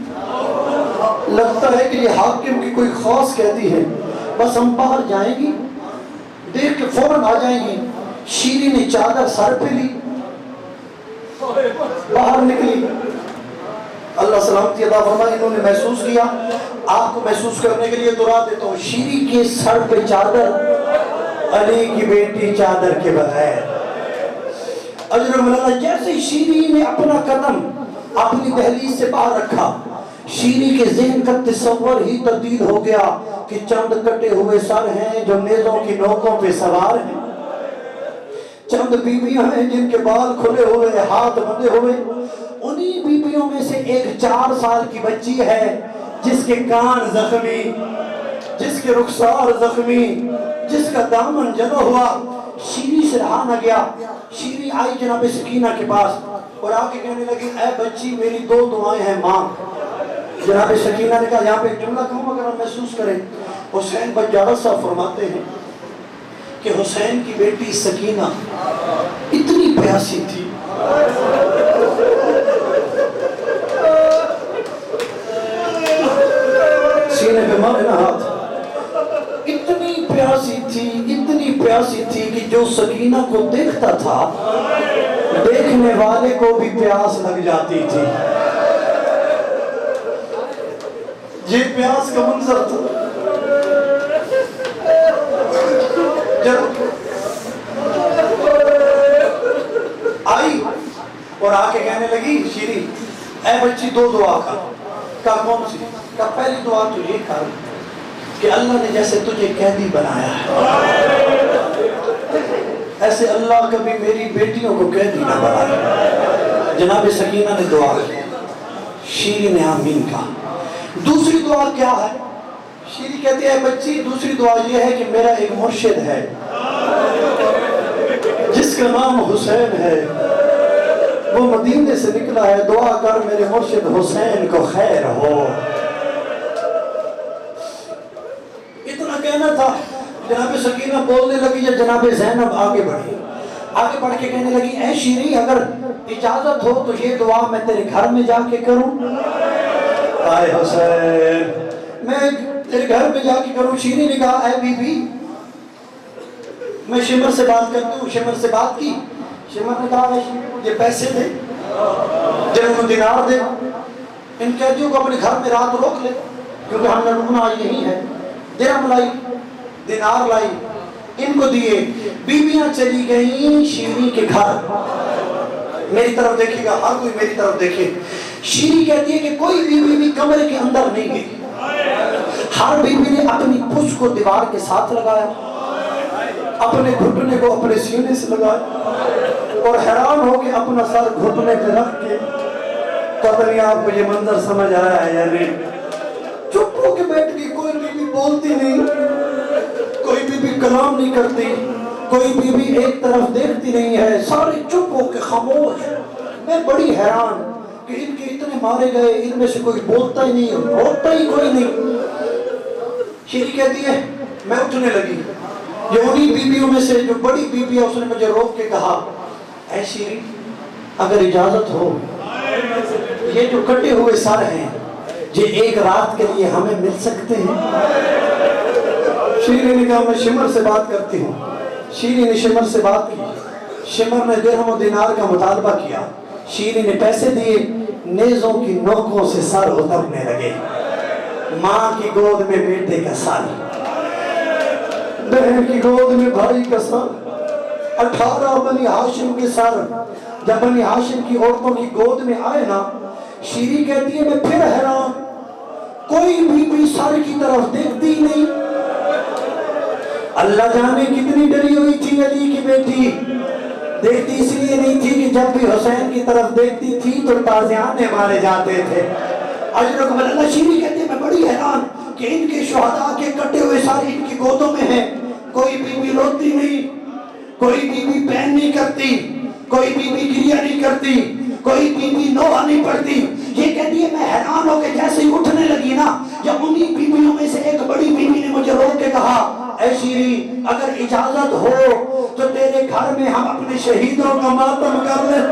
لگتا ہے کہ یہ حاکم کی کوئی خاص قیدی ہے، بس ہم باہر جائیں گی، دیکھ کے فوراً آ جائیں گی۔ شیریں نے چادر سر پہ لی، باہر نکلی۔ اللہ سلامتی عطا فرمائے، انہوں نے محسوس کیا، آپ کو محسوس کرنے کے لیے دہرا دیتا ہوں، شیریں کے سر پہ چادر، علی کی بیٹی چادر کے بغیر۔ اجر اللہ، جیسے شیریں نے اپنا قدم اپنی دہلیز سے باہر رکھا، شیریں کے ذہن کا تصور ہی تبدیل ہو گیا کہ چند کٹے ہوئے سر ہیں جو نیزوں کی نوکوں پہ سوار ہیں، چند بیویاں ہیں جن کے بال کھلے ہوئے، ہاتھ بندھے ہوئے، انہی بیویوں میں سے ایک 4 سال کی بچی ہے جس کے کان زخمی، جس کے رخسار زخمی، جس کا دامن جلا ہوا۔ شیریں سے رہا نہ گیا، شیریں آئی جناب سکینہ کے پاس اور آ کے کہنے لگی اے بچی میری 2 دعائیں ہیں ماں۔ جناب سکینہ نے کہا یہاں پہ ایک جملہ کہوں اگر ہم محسوس کریں، حسین بجارہ صاحب فرماتے ہیں کہ حسین کی بیٹی سکینہ اتنی پیاسی تھی، سینے پہ مارے نا ہاتھ، اتنی پیاسی تھی کہ جو سکینہ کو دیکھتا تھا دیکھنے والے کو بھی پیاس لگ جاتی تھی۔ یہ پیاس کا منظر تھا۔ جب آئی اور آ کے کہنے لگی شیریں اے بچی 2 دعا کر۔ کہا کون سی؟ کہا پہلی دعا تو یہ کر کہ اللہ نے جیسے تجھے قیدی بنایا ہے ایسے اللہ کبھی میری بیٹیوں کو قیدی نہ بنائے۔ جناب سکینہ نے دعا کی، شیری نے آمین کہا۔ دوسری دعا کیا ہے؟ شیری کہتی ہے بچی دوسری دعا یہ ہے کہ میرا ایک مرشد ہے جس کا نام حسین ہے، وہ مدینے سے نکلا ہے، دعا کر میرے مرشد حسین کو خیر ہو۔ اتنا کہنا تھا، جناب سکینہ بولنے لگی یا جناب زینب آگے بڑھی، آگے بڑھ کے کہنے لگی اے شیری اگر اجازت ہو تو یہ دعا میں تیرے گھر میں جا کے کروں؟ آئے حسین میں تیرے گھر میں جا کے کروں؟ شیری نے کہا اے بی بی میں شمر سے بات کرتی ہوں۔ شمر سے بات کی، شمر نے کہا یہ پیسے دے، درہم دینار دے، ان قیدیوں کو اپنے گھر میں رات روک لے کیونکہ ہم نے رکنا یہی ہے۔ درہم لائی، دینار لائی، ان کو دیے، بیویاں چلی گئیں شیری کے گھر۔ میری طرف دیکھے گا، ہر کوئی میری طرف دیکھے۔ شیری کہتی ہے کہ کوئی بیوی بھی کمرے کے اندر نہیں گئی، ہر بیوی نے اپنی پشت کو دیوار کے ساتھ لگایا، اپنے گھٹنے کو اپنے سینے سے لگایا اور حیران ہو کے اپنا سر گھٹنے پہ رکھ کے، پتہ نہیں آپ کو یہ منظر سمجھ آیا ہے یا نہیں، چپ ہو کے بیٹھ گئی، کوئی بیوی بولتی نہیں، کوئی بیوی کلام نہیں کرتی، کوئی بیوی ایک طرف دیکھتی نہیں ہے، سارے چپ ہو کے خاموش۔ میں بڑی حیران کہ ان کے اتنے مارے گئے، ان میں سے کوئی بولتا ہی نہیں، ہوتا ہی کوئی نہیں۔ شیری کہتی ہے میں اٹھنے لگی، یہ انہی بیویوں میں سے جو بڑی بیوی ہے، اس نے مجھے روک کے کہا اے شیری اگر اجازت ہو یہ جو کٹے ہوئے سر ہیں یہ ایک رات کے لیے ہمیں مل سکتے ہیں؟ شیری نے کہا میں شمر سے بات کرتی ہوں۔ شیری نے شمر سے بات کی، شمر نے درہم و دینار کا مطالبہ کیا، شیری نے پیسے دیے، نیزوں کی نوکوں سے سر اترنے لگے، ماں کی گود میں بیٹے کا سر، بہن کی گود میں بھائی کا سر، 18 بنی ہاشم کے سر جب بنی ہاشم کی عورتوں کی گود میں آئے نا، شیری کہتی ہے میں پھر حیران، کوئی بھی سر کی طرف دیکھتی نہیں۔ اللہ جانے کتنی ڈری ہوئی تھی علی کی بیٹی، دیکھتی اس لیے نہیں تھی کہ جب بھی حسین کی طرف دیکھتی تھی تو تازیانے مارے جاتے تھے۔ اجرکم اللہ، شیری کہتے ہیں میں بڑی حیران کہ ان کے شہداء کے کٹے ہوئے سارے ان کی گودوں میں ہیں، کوئی بیوی روتی نہیں، کوئی بیوی پین نہیں کرتی، کوئی بیوی گریہ نہیں کرتی، کوئی بیوی نوحہ نہیں پڑتی۔ یہ کہتی ہے میں حیران ہو کہ جیسے ہی اٹھنے لگی نا، یا انہی بیویوں میں سے ایک بڑی بیوی نے مجھے روک کے کہا اے شیری اگر اجازت ہو تو تیرے گھر میں ہم اپنے شہیدوں کا ماتم کر لیں۔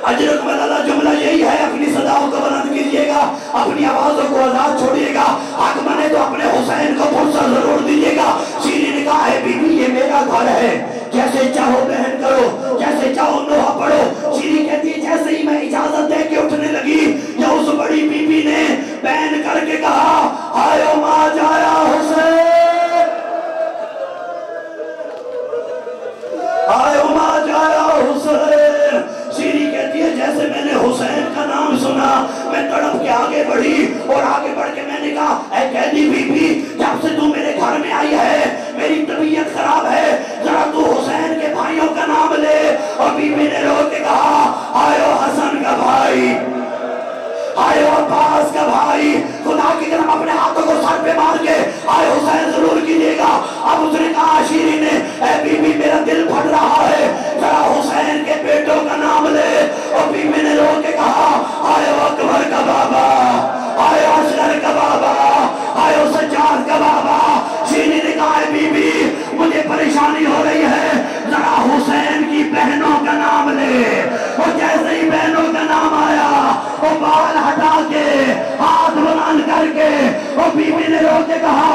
اجرکم اللہ، جملہ یہی ہے، اپنی صداؤں کو بلند کیجئے گا، اپنی آوازوں کو آزاد چھوڑیے گا، حق بنے تو اپنے حسین کو فرصت ضرور دیجئے گا۔ شیری نے کہا ہے بی بی یہ میرا گھر ہے، جیسے چاہو بہن کرو، جیسے چاہو نوحہ پڑھو۔ شیری کہتی ہے جیسے ہی میں اجازت دے کے اٹھنے لگی، یا اس بڑی بی بی نے بین کر کے کہا آئے ماں جایا حسین، آئے ماں جایا حسین۔ شیری کہتی ہے جیسے میں نے حسین کا نام سنا میں تڑپ کے آگے بڑھی، اور آگے بڑھ کے میں نے کہا اے قیدی بی بی جب سے تو میرے گھر میں آئی ہے میری طبیعت خراب ہے، ذرا تو حسین کے بھائیوں کا نام لے۔ اور بی بی نے رو کے کہا آئے حسن کا بھائی، آئے عباس کا بھائی، خدا کی طرف اپنے ہاتھوں کو سر پہ مار کے آئے حسین ضرور کیجئے گا۔ اب اس نے کہا شیری نے اے بی بی میرا دل پھٹ رہا ہے، ذرا حسین کے بیٹوں کا نام لے۔ اور بی بی نے رو کے کہا آئے اکبر کا بابا، آئے اشرف کا بابا، آئے سجاد کا بابا۔ شیری نے کہا اے بی بی مجھے پریشانی ہو رہی ہے، ذرا حسین کی بہنوں کا نام لے۔ اور جیسے ہی بہنوں کا نام آیا وہ بال ہٹا کے ہاتھ بلند کر کے اور بی بی نے رو کے کہا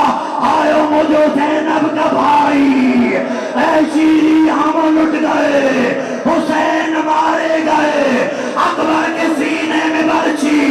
آئے مجھے زینب کا بھائی، اے شیری ہم لٹ گئے، حسین مارے گئے، اکبر کے سینے میں برچھی